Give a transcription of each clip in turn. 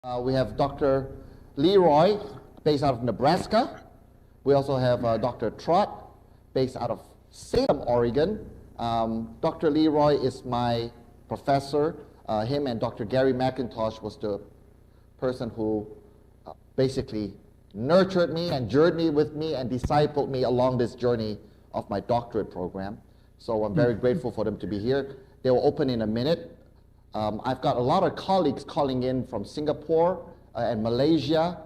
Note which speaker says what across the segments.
Speaker 1: We have Dr. Leroy, based out of Nebraska. We also have Dr. Trott, based out of Salem, Oregon. Dr. Leroy is my professor. Him and Dr. Gary McIntosh was the person who basically nurtured me and journeyed with me and discipled me along this journey of my doctorate program. So I'm very grateful for them to be here. They will open in a minute. I've got a lot of colleagues calling in from Singapore and Malaysia.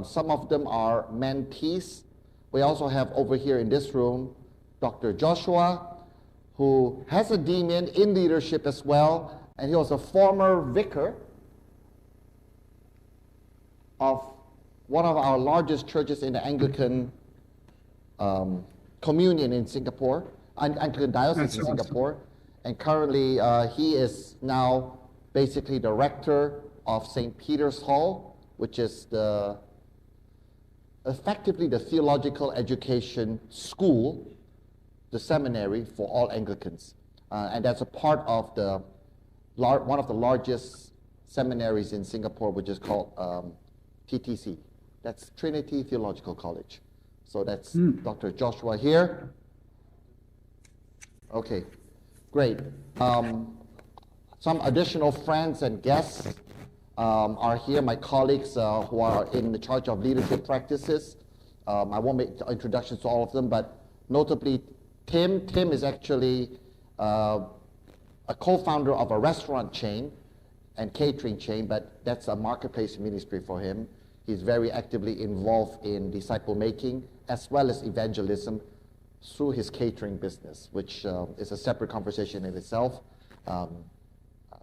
Speaker 1: Some of them are mentees. We also have over here in this room Dr. Joshua, who has a DMin in leadership as well, and he was a former vicar of one of our largest churches in the Anglican communion in Singapore, Anglican Diocese in Singapore. And currently, he is now basically the rector of St. Peter's Hall, which is effectively the theological education school, the seminary for all Anglicans. And that's a part of one of the largest seminaries in Singapore, which is called TTC. That's Trinity Theological College. So that's Dr. Joshua here. Okay. Great. Some additional friends and guests are here, my colleagues who are in charge of leadership practices. I won't make introductions to all of them, but notably Tim. Tim is actually a co-founder of a restaurant chain and catering chain, but that's a marketplace ministry for him. He's very actively involved in disciple making as well as evangelism through his catering business, which is a separate conversation in itself.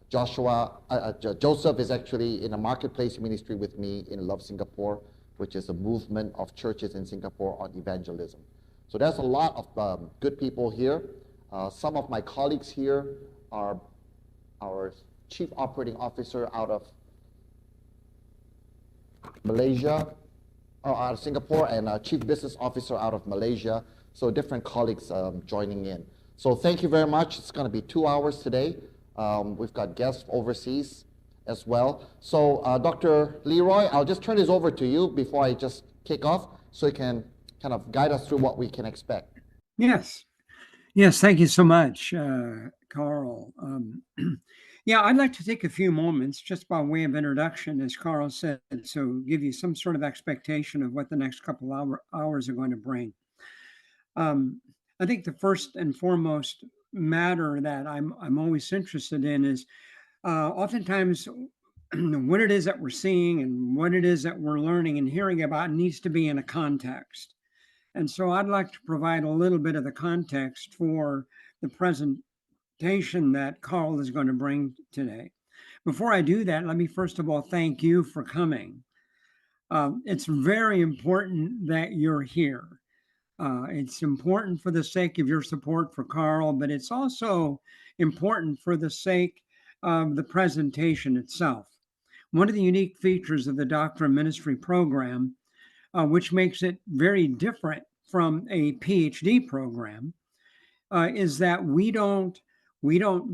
Speaker 1: Joseph is actually in a marketplace ministry with me in Love Singapore, which is a movement of churches in Singapore on evangelism. So there's a lot of good people here. Some of my colleagues here are our Chief Operating Officer out of Malaysia, out of Singapore, and our Chief Business Officer out of Malaysia. So different colleagues joining in. So thank you very much. It's going to be 2 hours today. We've got guests overseas as well. So Dr. Leroy, I'll just turn this over to you before I just kick off so you can kind of guide us through what we can expect.
Speaker 2: Yes. Thank you so much, Carl. Yeah, I'd like to take a few moments just by way of introduction, as Carl said, so give you some sort of expectation of what the next couple hours are going to bring. I think the first and foremost matter that I'm always interested in is oftentimes what it is that we're seeing and what it is that we're learning and hearing about needs to be in a context. And so I'd like to provide a little bit of the context for the presentation that Carl is going to bring today. Before I do that, let me first of all thank you for coming. It's very important that you're here. It's important for the sake of your support for Carl, but it's also important for the sake of the presentation itself. One of the unique features of the Doctor of Ministry program, which makes it very different from a PhD program, is that we don't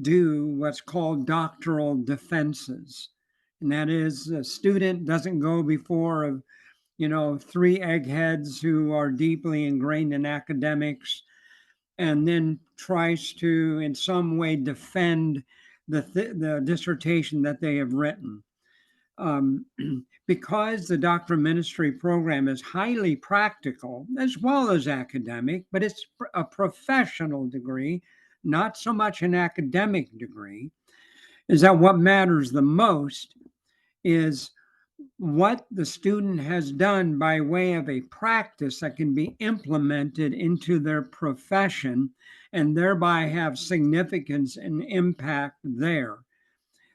Speaker 2: do what's called doctoral defenses. And that is, a student doesn't go before 3 eggheads who are deeply ingrained in academics and then tries to in some way defend the dissertation that they have written. Because the Doctor of Ministry program is highly practical as well as academic, but it's a professional degree, not so much an academic degree, is that what matters the most is what the student has done by way of a practice that can be implemented into their profession and thereby have significance and impact there.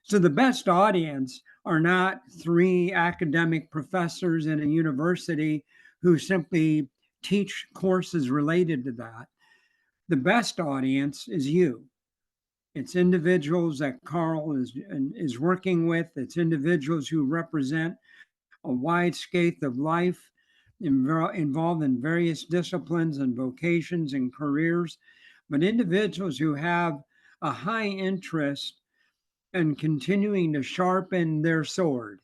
Speaker 2: So the best audience are not 3 academic professors in a university who simply teach courses related to that. The best audience is you. It's individuals that Carl is working with. It's individuals who represent a wide swath of life, involved in various disciplines and vocations and careers, but individuals who have a high interest in continuing to sharpen their sword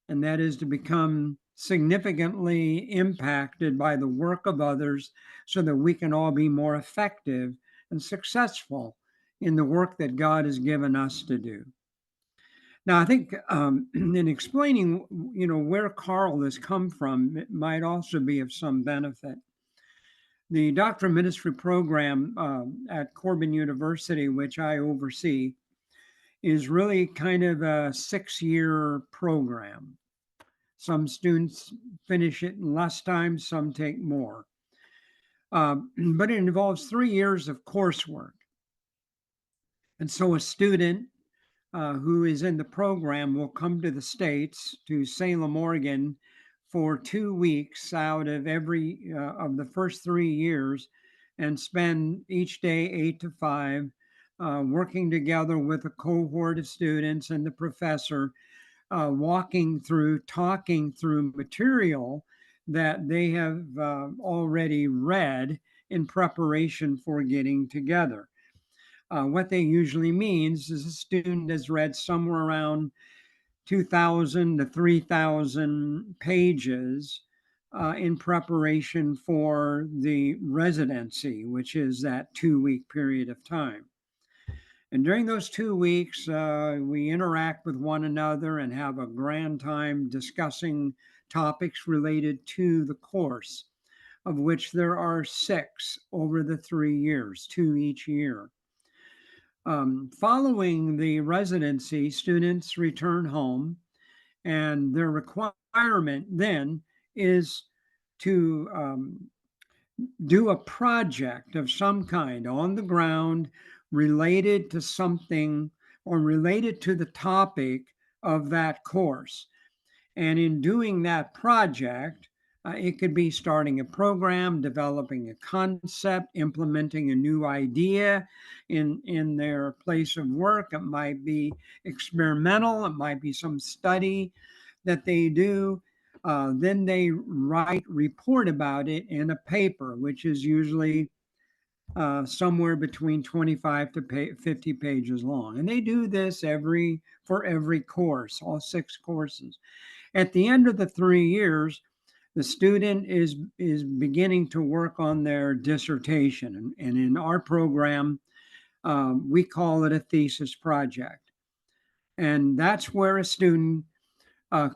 Speaker 2: and that is to become significantly impacted by the work of others so that we can all be more effective and successful in the work that God has given us to do. Now, I think in explaining, where Carl has come from, it might also be of some benefit. The Doctor of Ministry program at Corbin University, which I oversee, is really kind of a 6-year program. Some students finish it in less time, some take more. But it involves 3 years of coursework. And so a student who is in the program will come to the States, to Salem, Oregon, for 2 weeks out of every of the first 3 years, and spend each day 8 to 5 working together with a cohort of students and the professor, talking through material that they have already read in preparation for getting together. What they usually means is a student has read somewhere around 2,000 to 3,000 pages in preparation for the residency, which is that 2-week period of time. And during those 2 weeks, we interact with one another and have a grand time discussing topics related to the course, of which there are 6 over the 3 years, 2 each year. Following the residency, students return home, and their requirement then is to do a project of some kind on the ground related to something or related to the topic of that course. And in doing that project, it could be starting a program, developing a concept, implementing a new idea in their place of work. It might be experimental, it might be some study that they do. Then they report about it in a paper, which is usually somewhere between 25 to 50 pages long. And they do this for every course, all 6 courses. At the end of the 3 years, the student is beginning to work on their dissertation. And in our program, we call it a thesis project. And that's where a student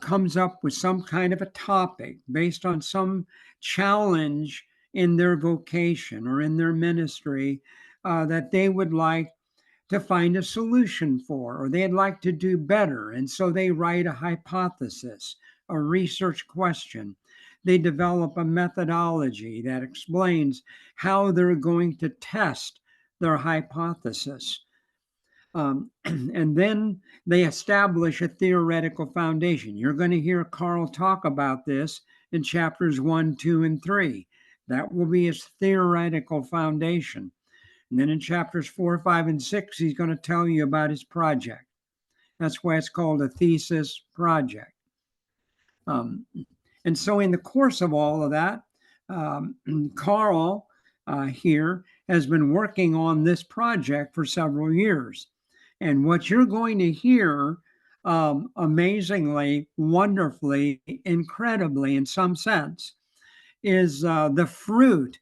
Speaker 2: comes up with some kind of a topic based on some challenge in their vocation or in their ministry that they would like to find a solution for, or they'd like to do better. And so they write a hypothesis, a research question. They develop a methodology that explains how they're going to test their hypothesis. And then they establish a theoretical foundation. You're going to hear Carl talk about this in chapters 1, 2, and 3. That will be his theoretical foundation. And then in chapters 4, 5, and 6, he's going to tell you about his project. That's why it's called a thesis project. And so in the course of all of that, Carl here has been working on this project for several years. And what you're going to hear, amazingly, wonderfully, incredibly, in some sense, is the fruit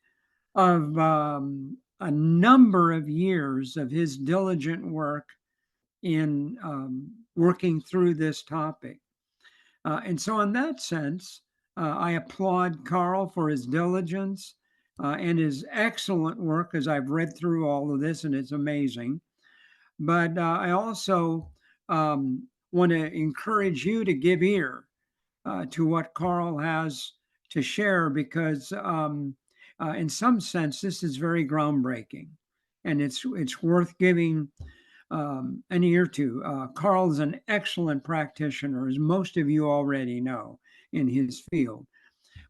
Speaker 2: of a number of years of his diligent work in working through this topic. And so in that sense, I applaud Carl for his diligence and his excellent work, as I've read through all of this, and it's amazing. But I also want to encourage you to give ear to what Carl has to share, because in some sense, this is very groundbreaking, and it's worth giving an ear to. Carl is an excellent practitioner, as most of you already know, in his field.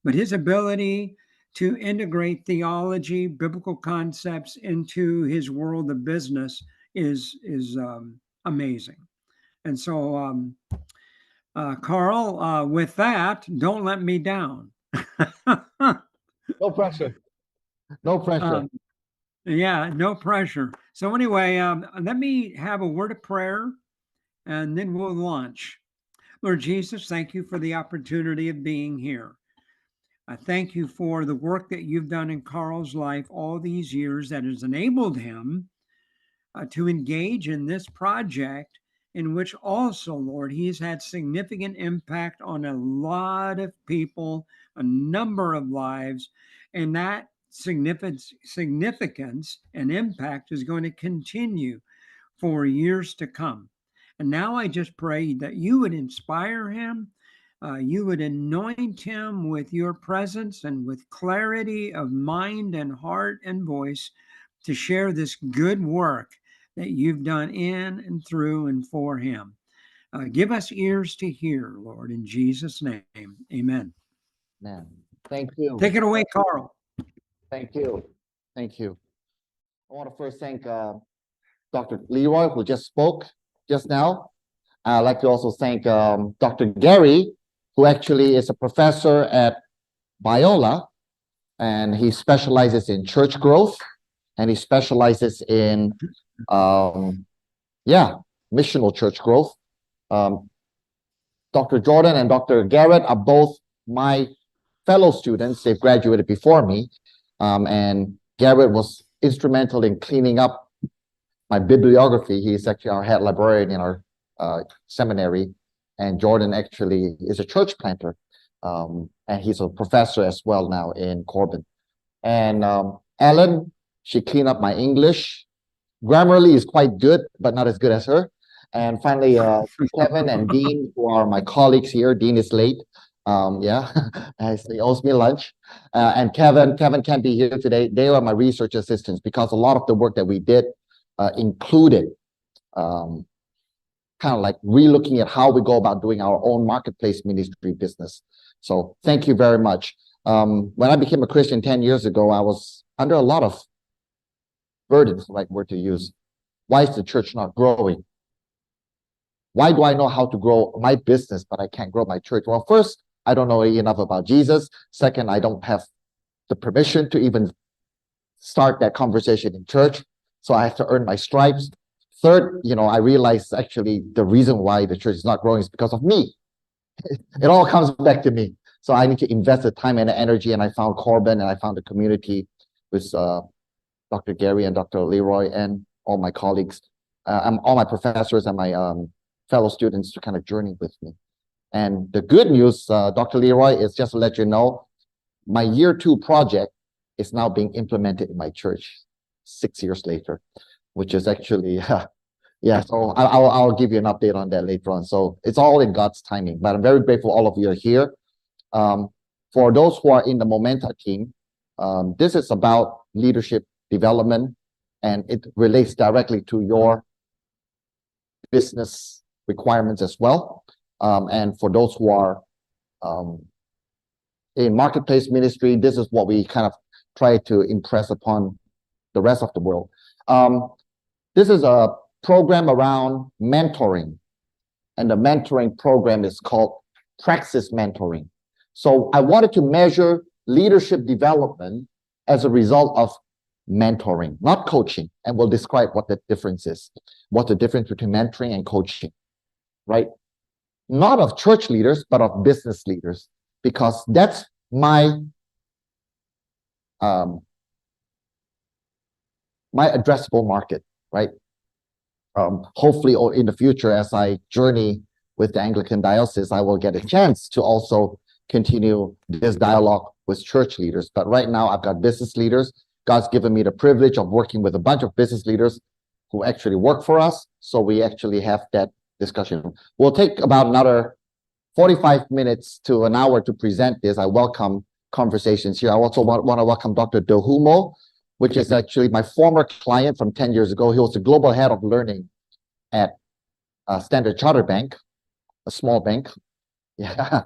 Speaker 2: But his ability to integrate theology, biblical concepts into his world of business is amazing. And so, Carl, with that, don't let me down.
Speaker 1: No pressure. No pressure.
Speaker 2: Yeah, no pressure. So anyway, let me have a word of prayer, and then we'll launch. Lord Jesus, thank you for the opportunity of being here. I thank you for the work that you've done in Carl's life all these years that has enabled him to engage in this project, in which also, Lord, he's had significant impact on a lot of people, a number of lives, and that significance and impact is going to continue for years to come. And now I just pray that you would inspire him, you would anoint him with your presence and with clarity of mind and heart and voice to share this good work that you've done in and through and for him. Give us ears to hear, Lord, in Jesus' name. Amen.
Speaker 1: Man, thank you.
Speaker 2: Take it away, Carl.
Speaker 1: Thank you. Thank you. I want to first thank Dr. Leroy, who just spoke just now. I'd like to also thank Dr. Gary, who actually is a professor at Biola, and he specializes in church growth, and he specializes in, missional church growth. Dr. Jordan and Dr. Garrett are both my fellow students. They've graduated before me, and Garrett was instrumental in cleaning up my bibliography. He's actually our head librarian in our seminary, and Jordan actually is a church planter, and he's a professor as well now in Corbin. And Ellen, she cleaned up my English. Grammarly is quite good, but not as good as her. And finally, Kevin and Dean, who are my colleagues here. Dean is late. As he owes me lunch. And Kevin can't be here today. They are my research assistants because a lot of the work that we did included kind of like relooking at how we go about doing our own marketplace ministry business. So thank you very much. When I became a Christian 10 years ago, I was under a lot of burdens, like word to use. Why is the church not growing? Why do I know how to grow my business, but I can't grow my church? Well, first, I don't know enough about Jesus. Second, I don't have the permission to even start that conversation in church. So I have to earn my stripes. Third, I realized actually the reason why the church is not growing is because of me. It all comes back to me. So I need to invest the time and the energy. And I found Corbin, and I found the community with Dr. Gary and Dr. Leroy and all my colleagues, all my professors and my fellow students to kind of journey with me. And the good news, Dr. Leroy, is just to let you know, my year 2 project is now being implemented in my church 6 years later, which is actually, so I'll give you an update on that later on. So it's all in God's timing, but I'm very grateful all of you are here. For those who are in the Momenta team, this is about leadership development, and it relates directly to your business requirements as well. And for those who are in marketplace ministry, this is what we kind of try to impress upon the rest of the world. This is a program around mentoring, and the mentoring program is called Praxis Mentoring. So I wanted to measure leadership development as a result of mentoring, not coaching, and we'll describe what the difference is, what the difference between mentoring and coaching, right? Not of church leaders, but of business leaders, because that's my addressable market, right? Hopefully, or in the future, as I journey with the Anglican Diocese, I will get a chance to also continue this dialogue with church leaders. But right now, I've got business leaders. God's given me the privilege of working with a bunch of business leaders who actually work for us. So we actually have that discussion. We'll take about another 45 minutes to an hour to present this. I welcome conversations here. I also want to welcome Dr. Dohumo, which is actually my former client from 10 years ago. He was the global head of learning at Standard Chartered Bank, a small bank. Yeah,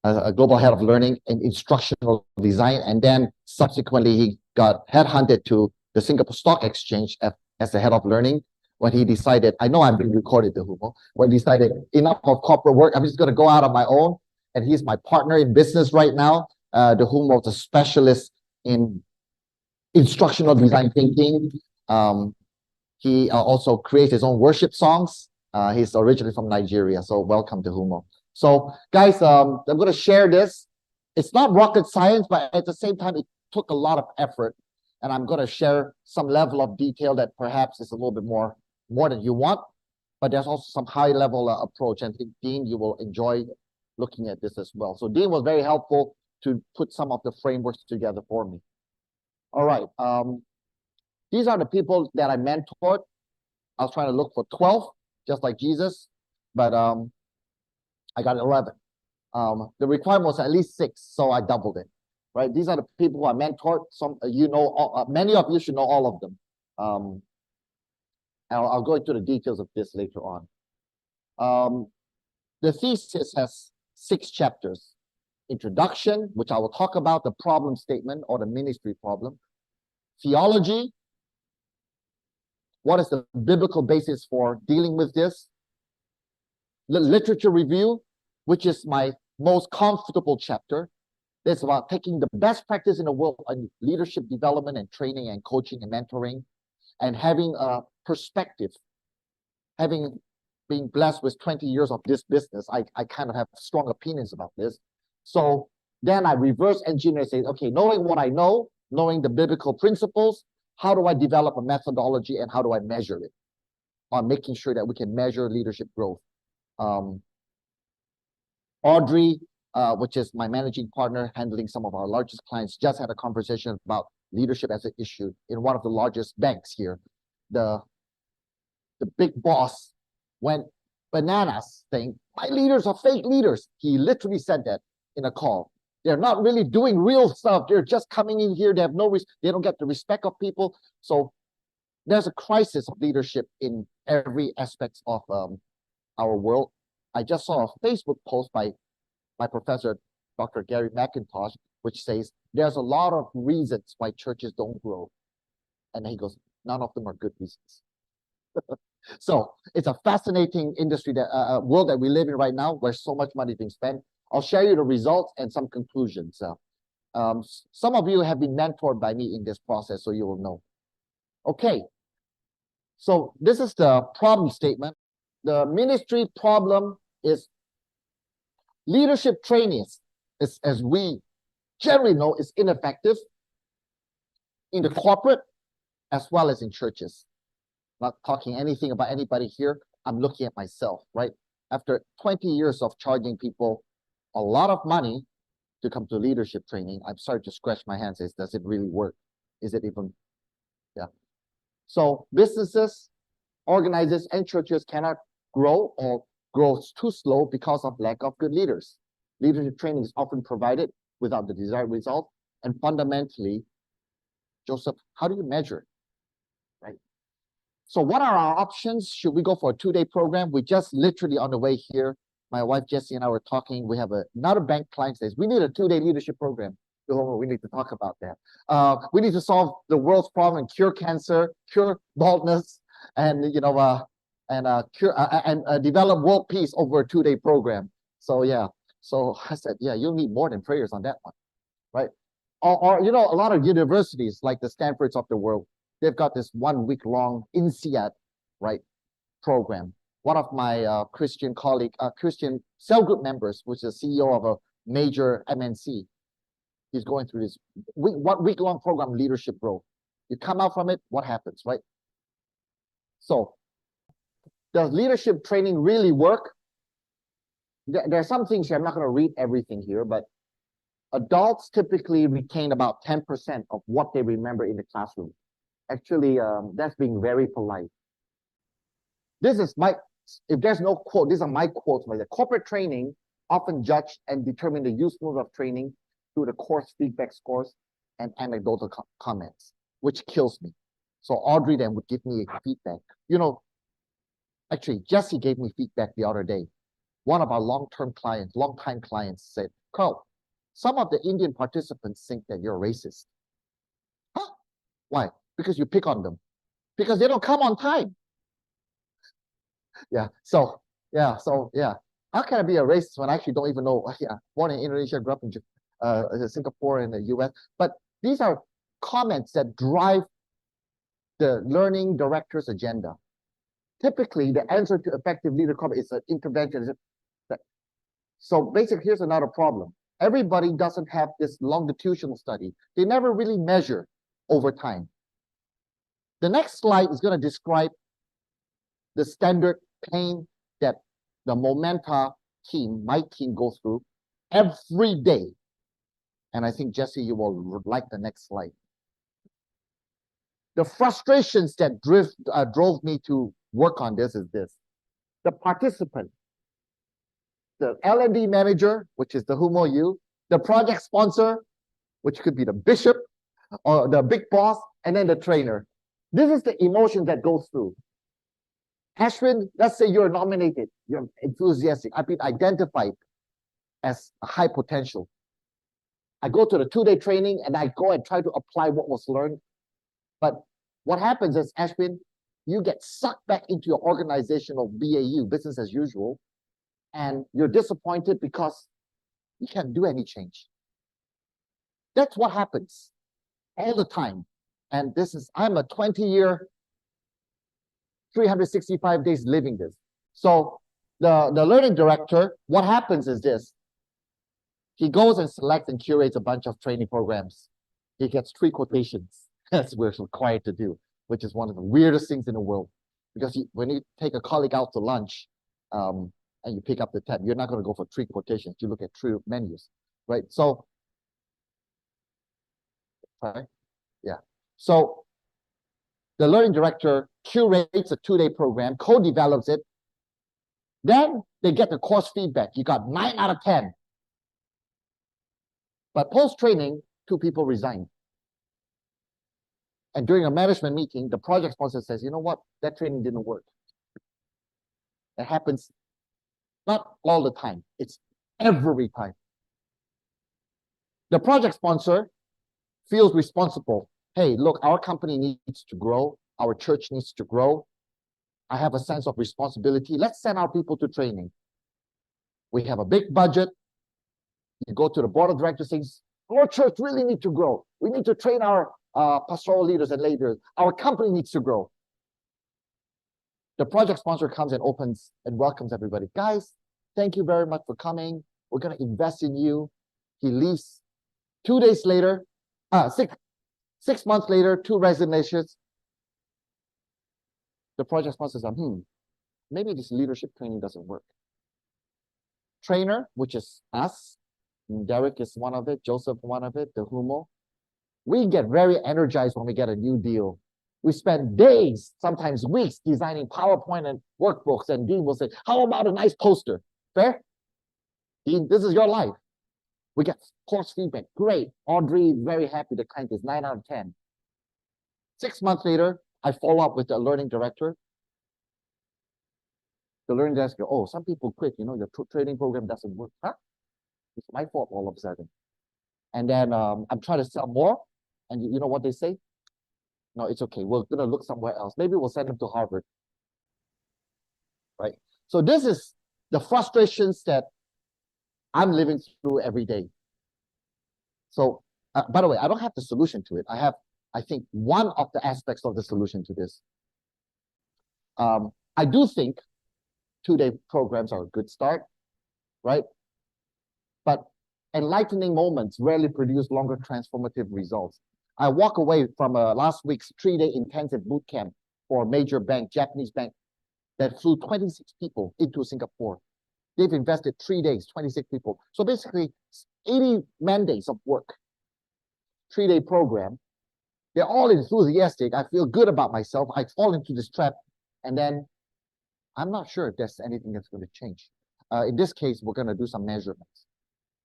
Speaker 1: a global head of learning and instructional design. And then subsequently, he got headhunted to the Singapore Stock Exchange as the head of learning when he decided, I know I'm being recorded, Dohumo, when he decided enough of corporate work, I'm just going to go out on my own. And he's my partner in business right now. Dohumo is a specialist in instructional design thinking. He also creates his own worship songs. He's originally from Nigeria. So welcome, Dohumo. So guys, I'm going to share this. It's not rocket science, but at the same time, it took a lot of effort. And I'm going to share some level of detail that perhaps is a little bit more than you want. But there's also some high level approach. And I think, Dean, you will enjoy looking at this as well. So Dean was very helpful to put some of the frameworks together for me. All right. These are the people that I mentored. I was trying to look for 12, just like Jesus, but I got 11. The requirement was at least 6, so I doubled it. Right? These are the people who I mentored. Some many of you should know all of them. I'll go into the details of this later on. The thesis has 6 chapters. Introduction, which I will talk about, the problem statement or the ministry problem. Theology, what is the biblical basis for dealing with this? Literature review, which is my most comfortable chapter. It's about taking the best practice in the world on leadership development and training and coaching and mentoring, and having a perspective. Having been blessed with 20 years of this business, I kind of have strong opinions about this. So then I reverse engineer and say, okay, knowing what I know, knowing the biblical principles, how do I develop a methodology and how do I measure it on making sure that we can measure leadership growth? Audrey, which is my managing partner handling some of our largest clients, just had a conversation about leadership as an issue in one of the largest banks here. The big boss went bananas saying, my leaders are fake leaders. He literally said that in a call. They're not really doing real stuff. They're just coming in here. They have they don't get the respect of people. So there's a crisis of leadership in every aspect of our world. I just saw a Facebook post by my professor, Dr. Gary McIntosh, which says there's a lot of reasons why churches don't grow. And he goes, none of them are good reasons. So it's a fascinating industry, that world that we live in right now, where so much money is being spent. I'll share you the results and some conclusions. Some of you have been mentored by me in this process, so you will know. Okay, so this is the problem statement. The ministry problem is leadership training, as we generally know, is ineffective in the corporate as well as in churches. Not talking anything about anybody here. I'm looking at myself, right? After 20 years of charging people a lot of money to come to leadership training, I'm starting to scratch my hands. Does it really work? Is it even? Yeah. So businesses, organizers, and churches cannot grow or grow too slow because of lack of good leaders. Leadership training is often provided without the desired result. And fundamentally, Joseph, how do you measure it? Right? So what are our options? Should we go for a 2-day program? We just literally on the way here, my wife Jessie and I were talking. We have another bank client says, we need a 2-day leadership program. We need to talk about that. We need to solve the world's problem and cure cancer, cure baldness, and develop world peace over a 2-day program. So yeah, so I said, yeah, you'll need more than prayers on that one, right? Or a lot of universities like the Stanfords of the world, they've got this 1-week-long INSEAD, right, program. One of my Christian colleague, Christian cell group members, which is the CEO of a major MNC, he's going through this 1-week-long program, leadership growth. You come out from it, what happens, right? So, does leadership training really work? There are some things here. I'm not going to read everything here, but adults typically retain about 10% of what they remember in the classroom. Actually, that's being very polite. This is if there's no quote, these are my quotes. Like the corporate training often judge and determine the usefulness of training through the course feedback scores and anecdotal comments, which kills me. So Audrey then would give me feedback. Actually, Jessie gave me feedback the other day. One of our long-time clients said, Carl, some of the Indian participants think that you're racist. Huh? Why? Because you pick on them. Because they don't come on time. Yeah. So yeah. How can I be a racist when I actually don't even know? Yeah, born in Indonesia, grew up in Singapore and the US. But these are comments that drive the learning director's agenda. Typically, the answer to effective leader comment is an intervention. So basically, here's another problem. Everybody doesn't have this longitudinal study. They never really measure over time. The next slide is going to describe the standard pain that the Momenta team, my team, goes through every day. And I think, Jesse, you will like the next slide. The frustrations that drove me to work on this is this. The participant, the L&D manager, which is the Humo you, the project sponsor, which could be the bishop or the big boss, and then the trainer. This is the emotion that goes through. Ashwin, let's say you're nominated, you're enthusiastic, I've been identified as a high potential. I go to the 2-day training and I go and try to apply what was learned. But what happens is, Ashwin, you get sucked back into your organizational BAU, business as usual, and you're disappointed because you can't do any change. That's what happens all the time. And this is, I'm a 20-year, 365 days living this. So the learning director, what happens is this. He goes and selects and curates a bunch of training programs. He gets 3 quotations. That's what we're required to do, which is one of the weirdest things in the world. Because when you take a colleague out to lunch and you pick up the tab, you're not going to go for 3 quotations. You look at 3 menus, right? So, right? Yeah. So the learning director curates a 2-day program, co-develops it. Then they get the course feedback. You got 9 out of 10. But post-training, 2 people resigned. And during a management meeting, the project sponsor says, you know what? That training didn't work. That happens not all the time. It's every time. The project sponsor feels responsible. Hey, look, our company needs to grow. Our church needs to grow. I have a sense of responsibility. Let's send our people to training. We have a big budget. You go to the board of directors and says, our church really needs to grow. We need to train our pastoral leaders and leaders. Our company needs to grow. The project sponsor comes and opens and welcomes everybody. Guys, thank you very much for coming. We're going to invest in you. He leaves. 2 days later, 6 months later, 2 resignations. The project sponsor says, maybe this leadership training doesn't work. Trainer, which is us, Derek is one of it, Joseph one of it, the Humo. We get very energized when we get a new deal. We spend days, sometimes weeks, designing PowerPoint and workbooks, and Dean will say, how about a nice poster? Fair? Dean, this is your life. We get course feedback. Great. Audrey, very happy. The client is 9 out of 10. 6 months later, I follow up with the learning director. The learning director, oh, some people quit. You know, your training program doesn't work. Huh? It's my fault all of a sudden. And then I'm trying to sell more. And you know what they say? No, it's okay. We're going to look somewhere else. Maybe we'll send them to Harvard. Right? So this is the frustrations that I'm living through every day. So, by the way, I don't have the solution to it. I have, I think, one of the aspects of the solution to this. I do think 2-day programs are a good start, right? But enlightening moments rarely produce longer transformative results. I walk away from last week's 3-day intensive boot camp for a major bank, Japanese bank, that flew 26 people into Singapore. They've invested 3 days, 26 people. So basically, 80 man-days of work, 3-day program. They're all enthusiastic. I feel good about myself. I fall into this trap. And then I'm not sure if there's anything that's going to change. In this case, we're going to do some measurements,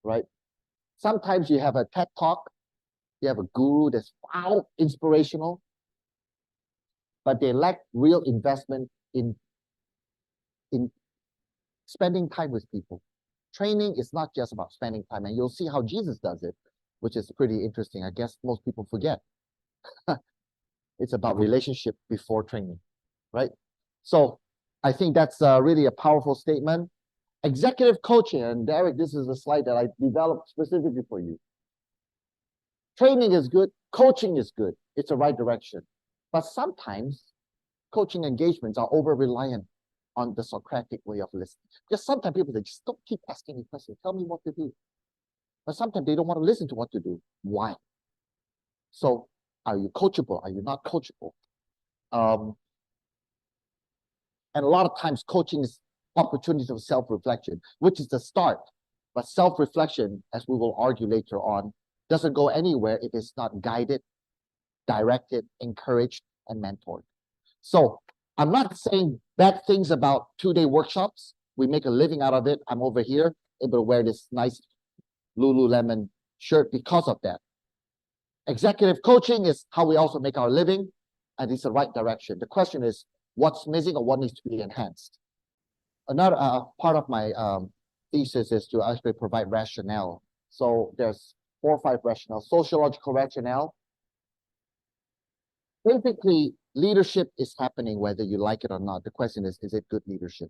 Speaker 1: right? Sometimes you have a TED Talk. You have a guru that's wow, inspirational, but they lack real investment in spending time with people. Training is not just about spending time, and you'll see how Jesus does it, which is pretty interesting. I guess most people forget. It's about relationship before training, right? So I think that's really a powerful statement. Executive coaching, and Derek, this is a slide that I developed specifically for you. Training is good, coaching is good. It's the right direction. But sometimes coaching engagements are over-reliant on the Socratic way of listening. Because sometimes people, they just don't keep asking me questions. Tell me what to do. But sometimes they don't want to listen to what to do. Why? So are you coachable? Are you not coachable? And a lot of times coaching is opportunities of self-reflection, which is the start. But self-reflection, as we will argue later on, doesn't go anywhere if it's not guided, directed, encouraged, and mentored. So I'm not saying bad things about 2-day workshops. We make a living out of it. I'm over here able to wear this nice Lululemon shirt because of that. Executive coaching is how we also make our living, and it's the right direction. The question is, what's missing or what needs to be enhanced? Another part of my thesis is to actually provide rationale. So there's 4 or 5 rationale. Sociological rationale. Basically, leadership is happening whether you like it or not. The question is it good leadership?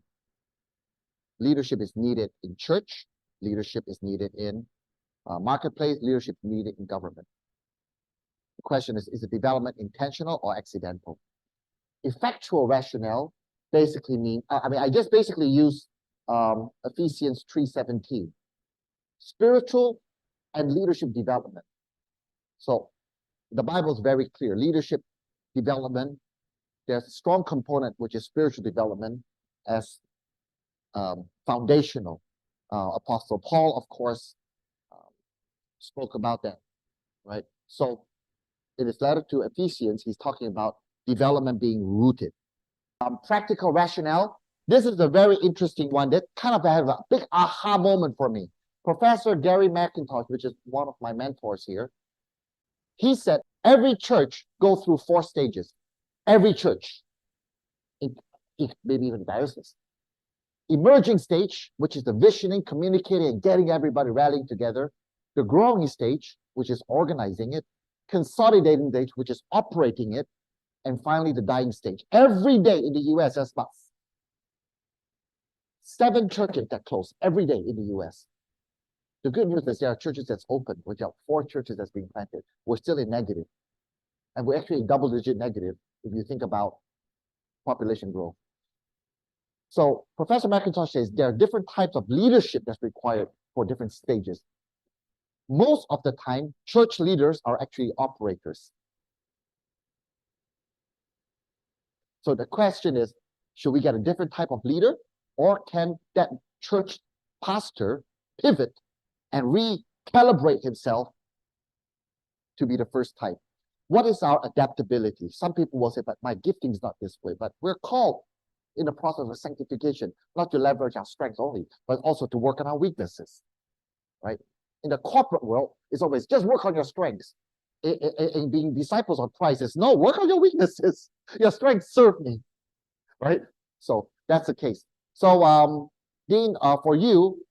Speaker 1: Leadership is needed in church. Leadership is needed in marketplace. Leadership is needed in government. The question is the development intentional or accidental? Effectual rationale basically mean, I just basically use Ephesians 3:17. Spiritual and leadership development. So the Bible is very clear. Leadership development, there's a strong component, which is spiritual development as foundational. Apostle Paul, of course, spoke about that, right? So in his letter to Ephesians, he's talking about development being rooted. Practical rationale. This is a very interesting one that kind of had a big aha moment for me. Professor Gary McIntosh, which is one of my mentors here, he said every church goes through 4 stages. Every church, maybe even diocese. Emerging stage, which is the visioning, communicating, and getting everybody rallying together. The growing stage, which is organizing it. Consolidating stage, which is operating it. And finally, the dying stage. Every day in the US, there's about 7 churches that close every day in the US. The good news is there are churches that's open, which are 4 churches that's being planted. We're still in negative. And we're actually in double-digit negative if you think about population growth. So Professor McIntosh says there are different types of leadership that's required for different stages. Most of the time, church leaders are actually operators. So the question is, should we get a different type of leader, or can that church pastor pivot and recalibrate himself to be the first type? What is our adaptability? Some people will say, but my gifting is not this way. But we're called in the process of sanctification, not to leverage our strengths only, but also to work on our weaknesses, right? In the corporate world, it's always just work on your strengths. In being disciples of Christ, is no, work on your weaknesses. Your strengths serve me, right? So that's the case. So, Dean, for you,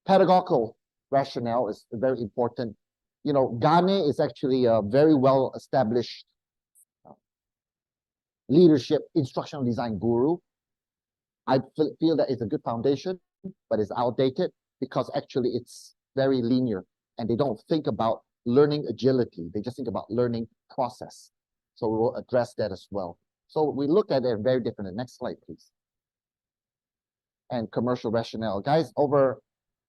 Speaker 1: pedagogical rationale is very important. You know, Gane is actually a very well-established leadership instructional design guru. I feel that it's a good foundation, but it's outdated because actually it's very linear and they don't think about learning agility. They just think about learning process. So we will address that as well. So we look at it very differently. Next slide, please. And commercial rationale. Guys, over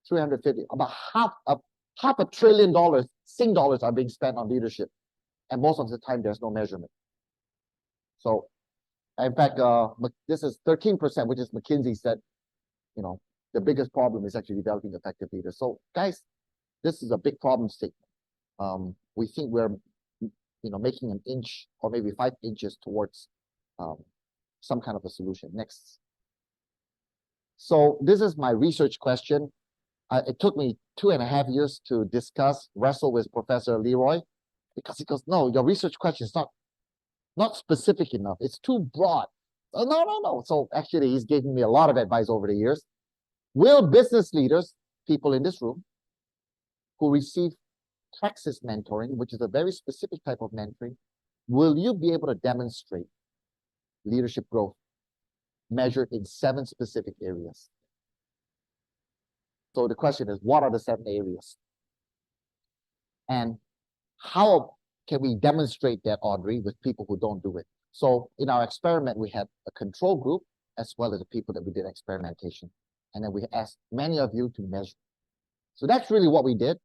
Speaker 1: 350, about half a trillion dollars, Sing dollars are being spent on leadership. And most of the time, there's no measurement. So, in fact, this is 13%, which is McKinsey said, you know, the biggest problem is actually developing effective leaders. So, guys, this is a big problem statement. We think we're, you know, making an inch or maybe 5 inches towards some kind of a solution. Next. So this is my research question. It took me 2.5 years to wrestle with Professor Leroy, because he goes, no, your research question is not specific enough. It's too broad. Oh, no. So actually, he's given me a lot of advice over the years. Will business leaders, people in this room, who receive Praxis mentoring, which is a very specific type of mentoring, will you be able to demonstrate leadership growth measured in 7 specific areas? So the question is, what are the 7 areas? And how can we demonstrate that, Audrey, with people who don't do it? So in our experiment, we had a control group as well as the people that we did experimentation. And then we asked many of you to measure. So that's really what we did.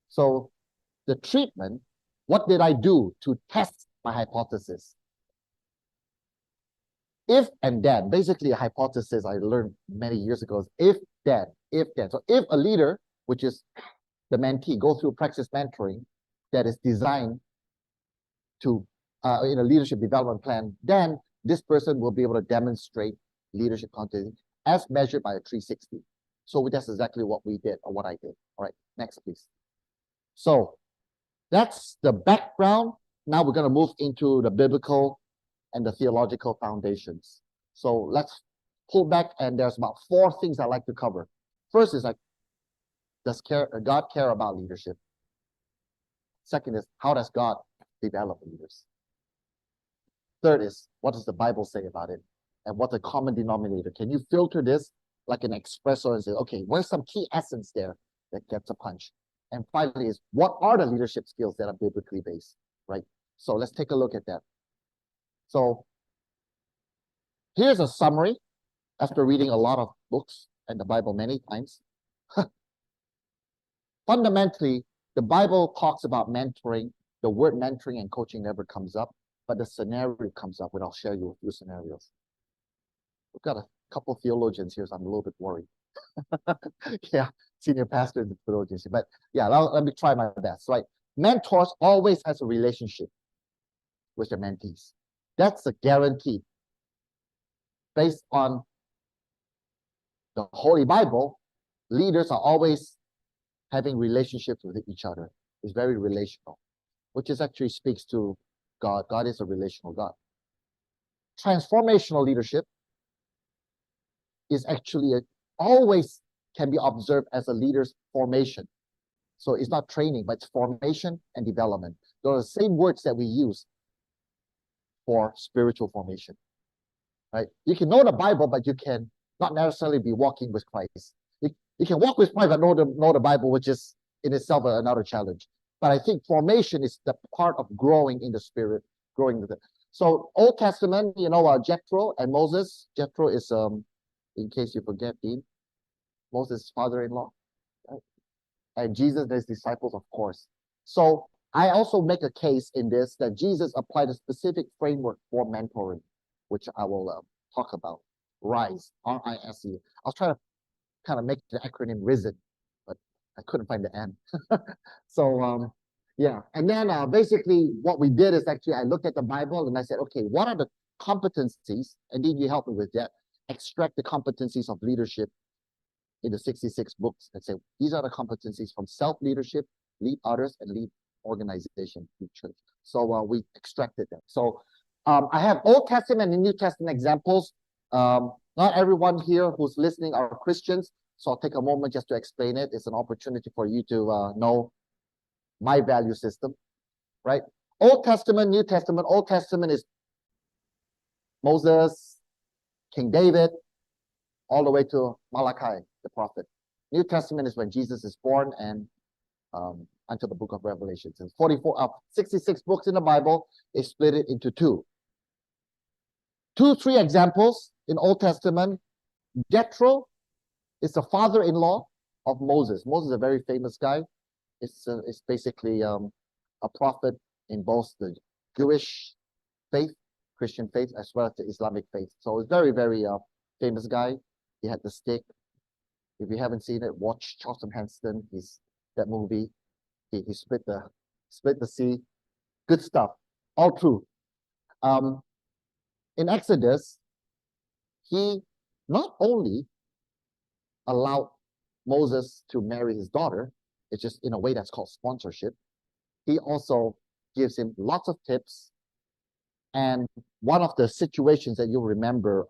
Speaker 1: So the treatment, what did I do to test my hypothesis? If and then, basically a hypothesis I learned many years ago is if then. So if a leader, which is the mentee, go through Praxis mentoring that is designed to in a leadership development plan, then this person will be able to demonstrate leadership competency as measured by a 360. So that's exactly what we did, or what I did. All right, next, please. So that's the background. Now we're going to move into the biblical and the theological foundations. So let's pull back, and there's about 4 things I like to cover. First is like, does God care about leadership? Second is, how does God develop leaders? Third is, what does the Bible say about it? And what's the common denominator? Can you filter this like an espresso and say, okay, where's some key essence there that gets a punch? And finally is, what are the leadership skills that are biblically based, right? So let's take a look at that. So here's a summary after reading a lot of books and the Bible many times. Fundamentally, the Bible talks about mentoring. The word mentoring and coaching never comes up, but the scenario comes up, and I'll share you a few scenarios. We've got a couple of theologians here, so I'm a little bit worried. Yeah, senior pastor in the theologians. But yeah, let me try my best, right? Mentors always has a relationship with their mentees. That's a guarantee. Based on the Holy Bible, leaders are always having relationships with each other. It's very relational, which is actually speaks to God. God is a relational God. Transformational leadership is actually always can be observed as a leader's formation. So it's not training, but it's formation and development. Those are the same words that we use for spiritual formation, right? You can know the Bible, but you can not necessarily be walking with Christ. You can walk with Christ, but know the Bible, which is in itself another challenge. But I think formation is the part of growing in the Spirit, growing with it. So Old Testament, you know, Jethro and Moses. Jethro is, in case you forget, Dean, Moses' father-in-law, right? And Jesus, his disciples, of course. So I also make a case in this that Jesus applied a specific framework for mentoring, which I will talk about. RISE, R-I-S-E. I'll try to kind of make the acronym RISE, but I couldn't find the N. So yeah, and then basically what we did is actually I looked at the Bible and I said, okay, what are the competencies? And then you help me with that. Extract the competencies of leadership in the 66 books and say, these are the competencies from self-leadership, lead others, and lead organization, lead church. So we extracted them. So I have Old Testament and New Testament examples. Not everyone here who's listening are Christians, so I'll take a moment just to explain it. It's an opportunity for you to know my value system, right? Old Testament, New Testament. Old Testament is Moses, King David, all the way to Malachi, the prophet. New Testament is when Jesus is born and until the book of Revelation. It's 66 books in the Bible. They split it into 3 examples in Old Testament. Jethro is the father-in-law of Moses. Moses is a very famous guy. It's basically a prophet in both the Jewish faith, Christian faith, as well as the Islamic faith. So it's very, very famous guy. He had the stick. If you haven't seen it, watch Charlton Heston. That movie. He split the sea. Good stuff. All true. In Exodus, he not only allowed Moses to marry his daughter, it's just in a way that's called sponsorship. He also gives him lots of tips. And one of the situations that you'll remember,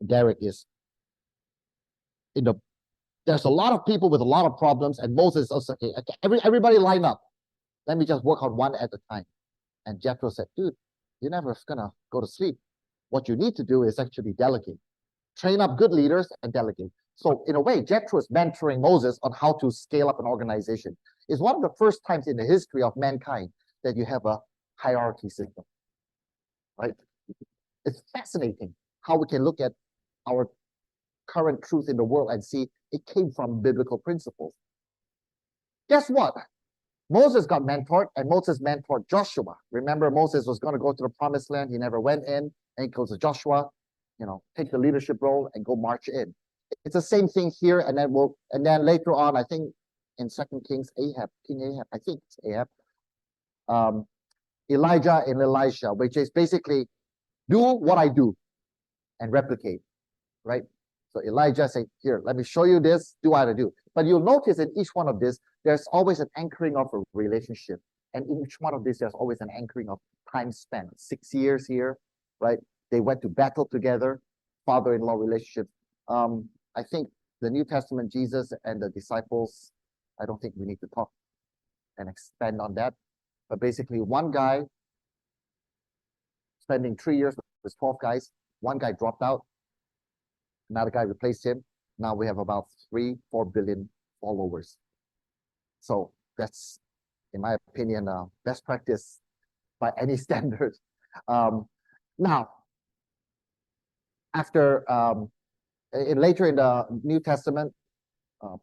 Speaker 1: Derek, is there's a lot of people with a lot of problems, and Moses also, okay, everybody line up. Let me just work on one at a time. And Jethro said, dude, you're never gonna go to sleep. What you need to do is actually delegate. Train up good leaders and delegate. So in a way, Jethro is mentoring Moses on how to scale up an organization. It's one of the first times in the history of mankind that you have a hierarchy system, right? It's fascinating. how we can look at our current truth in the world and see it came from biblical principles. Guess what? Moses got mentored, and Moses mentored Joshua. Remember, Moses was going to go to the promised land. He never went in, and he goes to Joshua, take the leadership role and go march in. It's the same thing here, and then later on, I think in 2 Kings, King Ahab, I think it's Ahab, Elijah and Elisha, which is basically do what I do and replicate, right? So Elijah said, here, let me show you this, do what I do. But you'll notice in each one of this, there's always an anchoring of a relationship. And in each one of these, there's always an anchoring of time spent. 6 years here, right? They went to battle together, father-in-law relationship. I think the New Testament, Jesus and the disciples, I don't think we need to talk and expand on that. But basically, one guy spending 3 years with 12 guys, one guy dropped out, another guy replaced him. Now we have about 3-4 billion followers. So that's, in my opinion, best practice by any standard. Now, after later in the New Testament,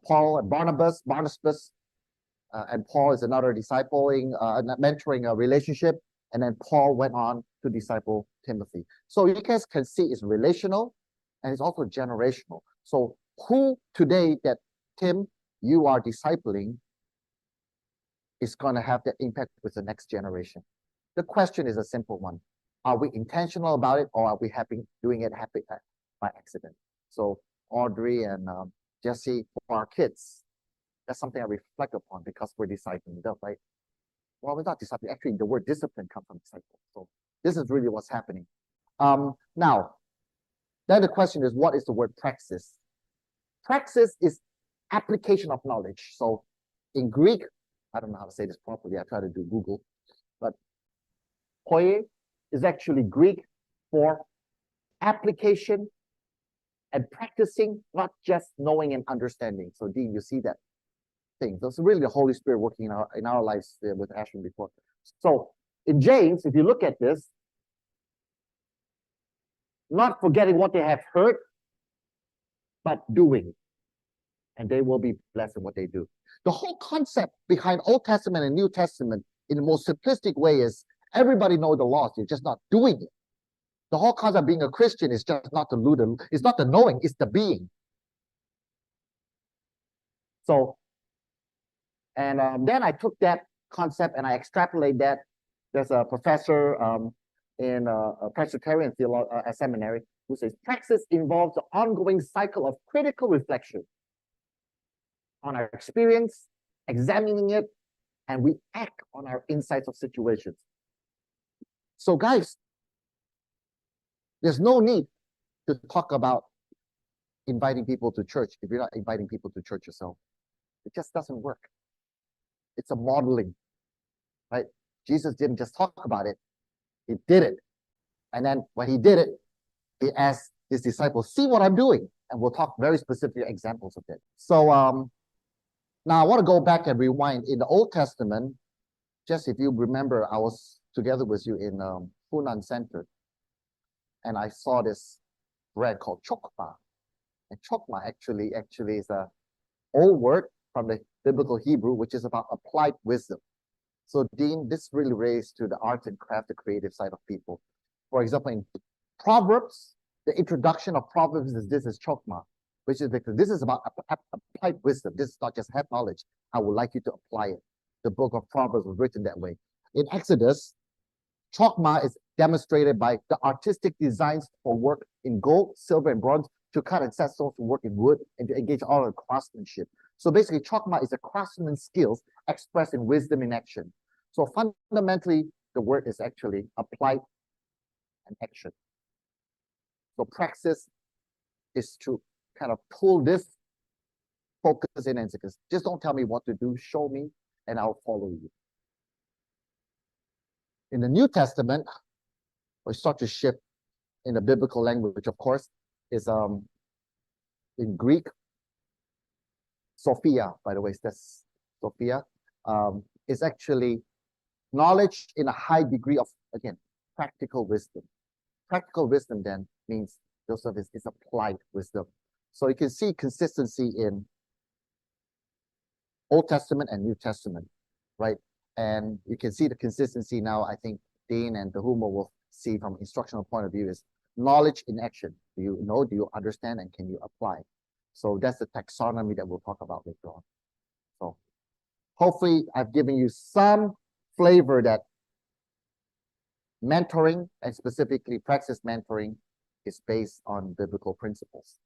Speaker 1: Paul and Barnabas and Paul is another discipling, mentoring a relationship, and then Paul went on to disciple Timothy. So you guys can see it's relational and it's also generational. So who today that Tim, you are discipling is going to have that impact with the next generation? The question is a simple one. Are we intentional about it, or are we doing it by accident? So Audrey and Jesse, for our kids, that's something I reflect upon because we're discipling them, right? Well, we're not discipling. Actually, the word discipline comes from disciple. So this is really what's happening. Now, then the question is, what is the word praxis? Praxis is application of knowledge. So in Greek, I don't know how to say this properly. I try to do Google, but poie is actually Greek for application and practicing, not just knowing and understanding. So Dean, you see that thing. That's really the Holy Spirit working in our lives with Ashwin before. So in James, if you look at this, not forgetting what they have heard, but doing, and they will be blessed in what they do. The whole concept behind Old Testament and New Testament in the most simplistic way is everybody knows the laws, you're just not doing it. The whole concept of being a Christian is just not it's not the knowing, it's the being. So, and then I took that concept and I extrapolate that. There's a professor in a Presbyterian seminary who says praxis involves the ongoing cycle of critical reflection on our experience, examining it, and we act on our insights of situations. So guys, there's no need to talk about inviting people to church if you're not inviting people to church yourself. It just doesn't work. It's a modeling, right? Jesus didn't just talk about it, he did it. And then when he did it, he asked his disciples, see what I'm doing. And we'll talk very specific examples of it. So now I want to go back and rewind. In the Old Testament, just if you remember, I was together with you in Funan Center, and I saw this bread called chokma. And chokma actually is a old word from the biblical Hebrew, which is about applied wisdom. So Dean, this really relates to the art and craft, the creative side of people. For example, in Proverbs, the introduction of Proverbs is this is chokma, which is because this is about applied wisdom. This is not just head knowledge. I would like you to apply it. The book of Proverbs was written that way. In Exodus, chokma is demonstrated by the artistic designs for work in gold, silver, and bronze, to cut and set stones, to work in wood, and to engage all in craftsmanship. So basically, chokma is a craftsman's skills expressed in wisdom in action. So fundamentally, the word is actually applied and action. So praxis is to kind of pull this focus in and say, just don't tell me what to do, show me, and I'll follow you. In the New Testament, we start to shift in the biblical language, of course, is in Greek, Sophia, by the way, that's Sophia, is actually knowledge in a high degree of, again, practical wisdom. Practical wisdom then means Joseph is applied wisdom. So you can see consistency in Old Testament and New Testament, right? And you can see the consistency now. I think Dean and Dahumo will see from instructional point of view is knowledge in action. Do you know? Do you understand? And can you apply? So that's the taxonomy that we'll talk about later on. So hopefully I've given you some flavor that mentoring, and specifically Praxis mentoring, is based on biblical principles.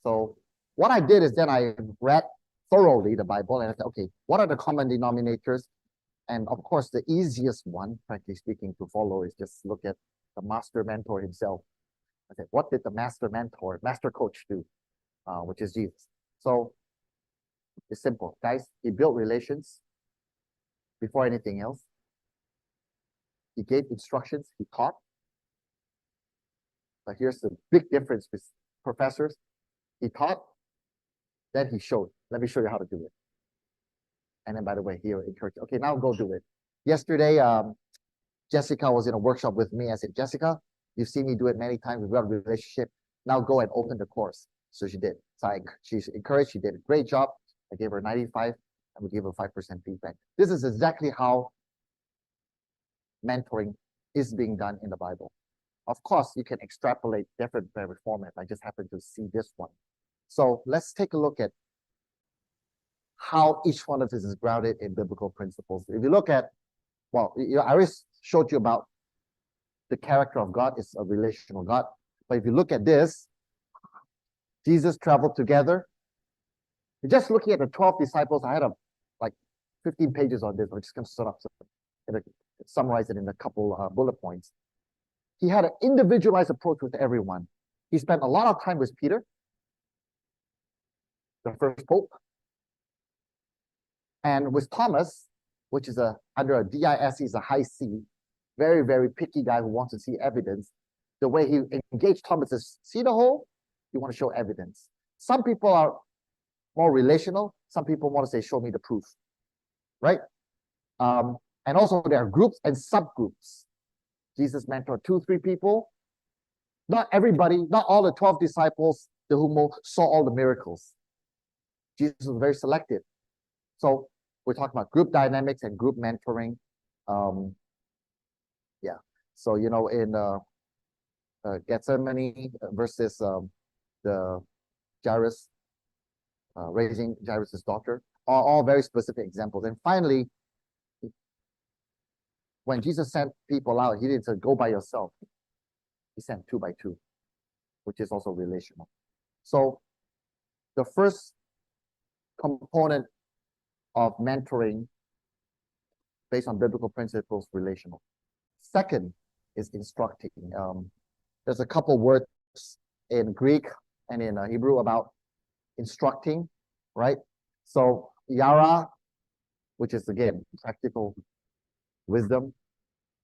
Speaker 1: So what I did is then I read thoroughly the Bible and I said, okay, what are the common denominators? And of course, the easiest one, frankly speaking, to follow is just look at the master mentor himself. I said, what did the master mentor, master coach do? Which is Jesus. So it's simple, guys. He built relations before anything else. He gave instructions, he taught. But here's the big difference with professors. He taught, then he showed. Let me show you how to do it. And then, by the way, he encouraged, okay, now go do it. Yesterday, Jessica was in a workshop with me. I said, Jessica, you've seen me do it many times. We've got a relationship. Now go and open the course. So she did. So she's encouraged. She did a great job. I gave her 95, and we gave her 5% feedback. This is exactly how mentoring is being done in the Bible. Of course, you can extrapolate different formats. I just happen to see this one. So let's take a look at how each one of this is grounded in biblical principles. If you look at, well, I already showed you about the character of God is a relational God. But if you look at this, Jesus traveled together. Just looking at the 12 disciples, I had like 15 pages on this. I'm just going to sort of summarize it in a couple bullet points. He had an individualized approach with everyone. He spent a lot of time with Peter, the first pope, and with Thomas, which is under a DISC, is a high C, very, very picky guy who wants to see evidence. The way he engaged Thomas is, see the hole? You want to show evidence. Some people are more relational. Some people want to say, show me the proof, right? And also there are groups and subgroups. Jesus mentored 2, 3 people. Not everybody, not all the 12 disciples, the whom saw all the miracles. Jesus was very selective. So we're talking about group dynamics and group mentoring. Yeah. So, you know, in Gethsemane versus the Jairus, raising Jairus' daughter, are all very specific examples. And finally, when Jesus sent people out, he didn't say, go by yourself. He sent 2 by 2, which is also relational. So the first component of mentoring based on biblical principles, relational. Second is instructing. There's a couple words in Greek and in Hebrew about instructing, right? So yara, which is again practical wisdom,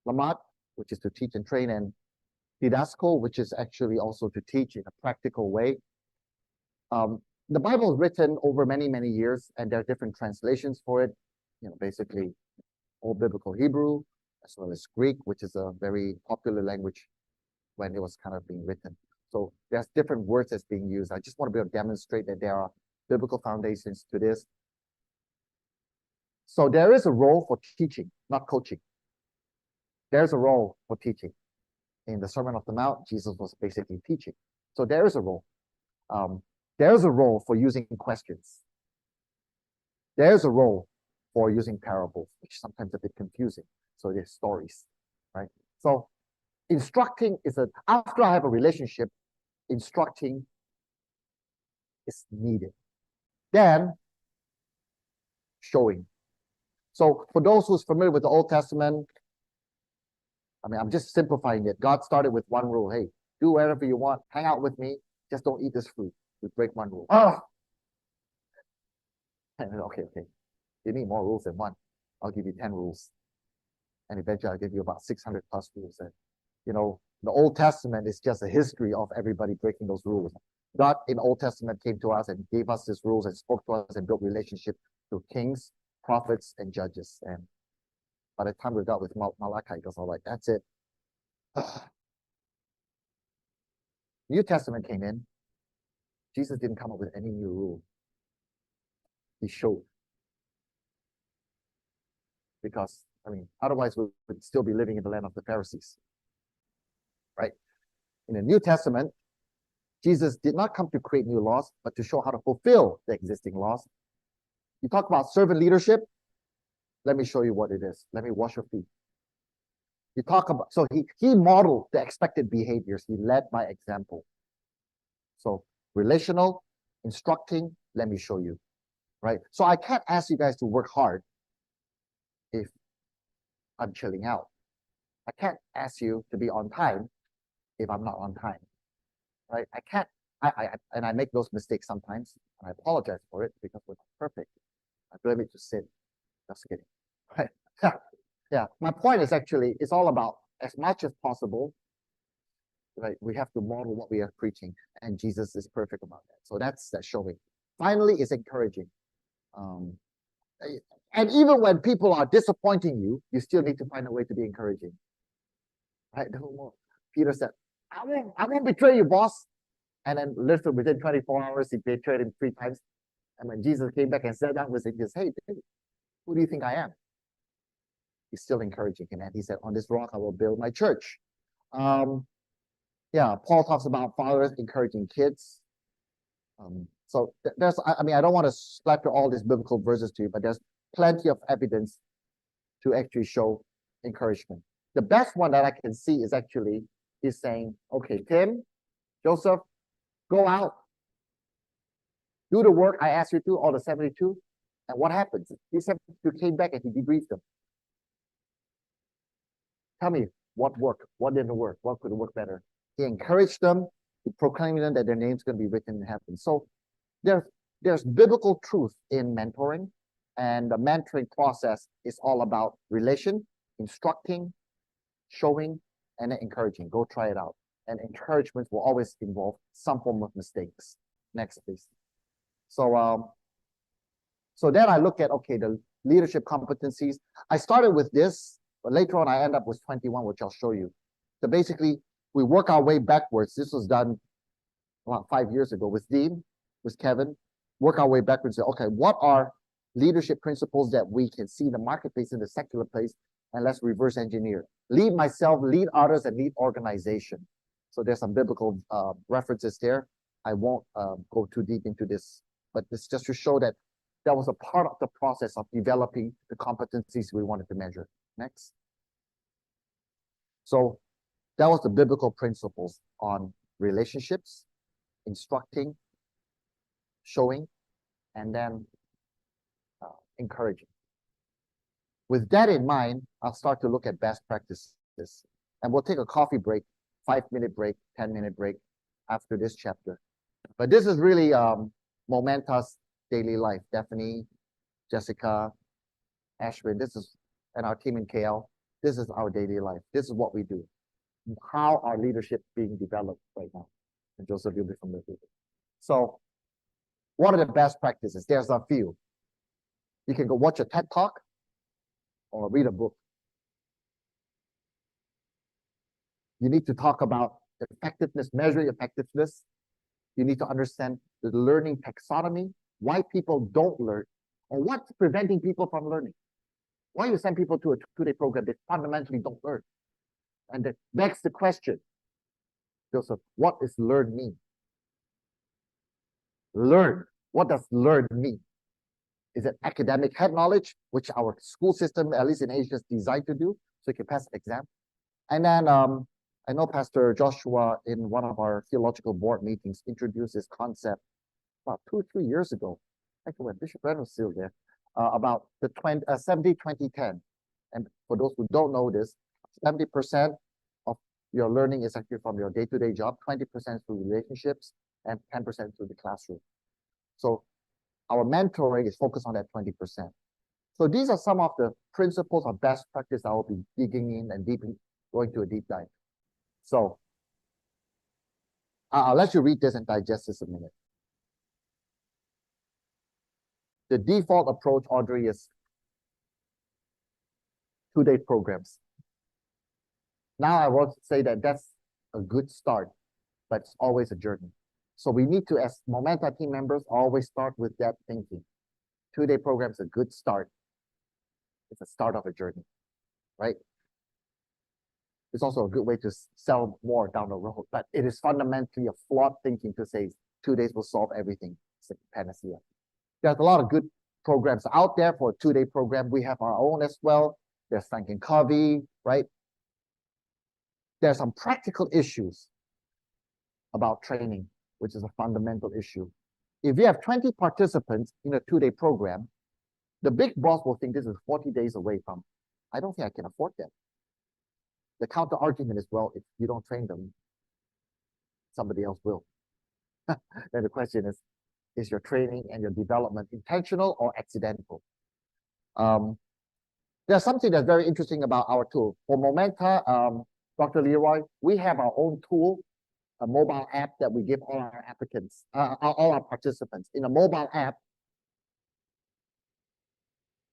Speaker 1: lamat, which is to teach and train, and didasko, which is actually also to teach in a practical way. The Bible is written over many, many years, and there are different translations for it. You know, basically Old Biblical Hebrew, as well as Greek, which is a very popular language when it was kind of being written. So there's different words that's being used. I just want to be able to demonstrate that there are biblical foundations to this. So there is a role for teaching, not coaching. There's a role for teaching. In the Sermon on the Mount, Jesus was basically teaching. So there is a role. There's a role for using questions. There's a role for using parables, which is sometimes a bit confusing. So there's stories, right? So instructing is after I have a relationship, instructing is needed. Then showing. So for those who's familiar with the Old Testament, I mean, I'm just simplifying it. God started with one rule. Hey, do whatever you want. Hang out with me. Just don't eat this fruit. We break one rule. Oh! Okay. You need more rules than one. I'll give you 10 rules. And eventually I'll give you about 600 plus rules. And, you know, the Old Testament is just a history of everybody breaking those rules. God in the Old Testament came to us and gave us these rules and spoke to us and built relationship through kings, prophets, and judges. And by the time we got with Malachi, it was all like, that's it. New Testament came in. Jesus didn't come up with any new rule. He showed. Because, otherwise we would still be living in the land of the Pharisees. Right? In the New Testament, Jesus did not come to create new laws, but to show how to fulfill the existing laws. You talk about servant leadership. Let me show you what it is. Let me wash your feet. You talk about, so he modeled the expected behaviors. He led by example. So relational, instructing, let me show you. Right? So I can't ask you guys to work hard if I'm chilling out. I can't ask you to be on time if I'm not on time. Right? I can't, and I make those mistakes sometimes, and I apologize for it because we're not perfect. I blame it to sin. Just kidding. Right? Yeah. My point is actually, it's all about as much as possible, right? We have to model what we are preaching, and Jesus is perfect about that. So that's showing. Finally, it's encouraging. And even when people are disappointing you, you still need to find a way to be encouraging. Right? Peter said, I won't betray you, boss. And then literally within 24 hours, he betrayed him 3 times. And when Jesus came back and sat down with him, he says, hey, David, who do you think I am? He's still encouraging him. And he said, on this rock, I will build my church. Yeah, Paul talks about fathers encouraging kids. So there's, I don't want to slap all these biblical verses to you, but there's plenty of evidence to actually show encouragement. The best one that I can see is actually, he's saying, okay, Tim, Joseph, go out, do the work I asked you to, all the 72. And what happens? He said, you came back and he debriefed them. Tell me what worked, what didn't work, what could work better. He encouraged them, he proclaimed them that their name's going to be written in heaven. So there's biblical truth in mentoring, and the mentoring process is all about relation, instructing, showing, and encouraging. Go try it out. And encouragement will always involve some form of mistakes. Next, please. So then I look at, okay, the leadership competencies. I started with this, but later on I end up with 21, which I'll show you. So basically, we work our way backwards. This was done about 5 years ago with Dean, with Kevin. Work our way backwards. Okay, what are leadership principles that we can see in the marketplace, in the secular place, and let's reverse engineer. Lead myself, lead others, and lead organization. So there's some biblical references there. I won't go too deep into this, but it's just to show that that was a part of the process of developing the competencies we wanted to measure. Next. So that was the biblical principles on relationships, instructing, showing, and then encouraging. With that in mind, I'll start to look at best practices. And we'll take a coffee break, 5-minute break, 10-minute break after this chapter. But this is really Momenta's daily life. Stephanie, Jessica, Ashwin, and our team in KL. This is our daily life. This is what we do. How our leadership being developed right now. And Joseph, you'll be familiar with it. So what are the best practices? There's a few. You can go watch a TED Talk or read a book. You need to talk about effectiveness, measuring effectiveness. You need to understand the learning taxonomy, why people don't learn, or what's preventing people from learning. Why you send people to a 2-day program that fundamentally don't learn? And that begs the question, Joseph, what does learn mean? Learn. What does learn mean? Is it academic head knowledge, which our school system, at least in Asia, is designed to do, so you can pass the exam? And then I know Pastor Joshua, in one of our theological board meetings, introduced this concept about 2 or 3 years ago, actually when Bishop Brand was still there, about the 70-20-10. And for those who don't know this, 70% of your learning is actually from your day-to-day job, 20% through relationships, and 10% through the classroom. So our mentoring is focused on that 20%. So these are some of the principles of best practice I will be digging in and going to a deep dive. So I'll let you read this and digest this a minute. The default approach, Audrey, is 2-day programs. Now I want to say that that's a good start. but it's always a journey. So we need to, as Momenta team members, always start with that thinking. 2-day program is a good start. It's a start of a journey, right? It's also a good way to sell more down the road, but it is fundamentally a flawed thinking to say 2 days will solve everything. It's a panacea. There's a lot of good programs out there for a 2-day program. We have our own as well. There's Frank Covey, right? There's some practical issues about training, which is a fundamental issue. If you have 20 participants in a 2-day program, the big boss will think this is 40 days away from, I don't think I can afford that. The counter argument is, well, if you don't train them, somebody else will. Then the question is your training and your development intentional or accidental? There's something that's very interesting about our tool. For Momenta, Dr. Leroy, we have our own tool, a mobile app that we give all our applicants, all our participants. In a mobile app,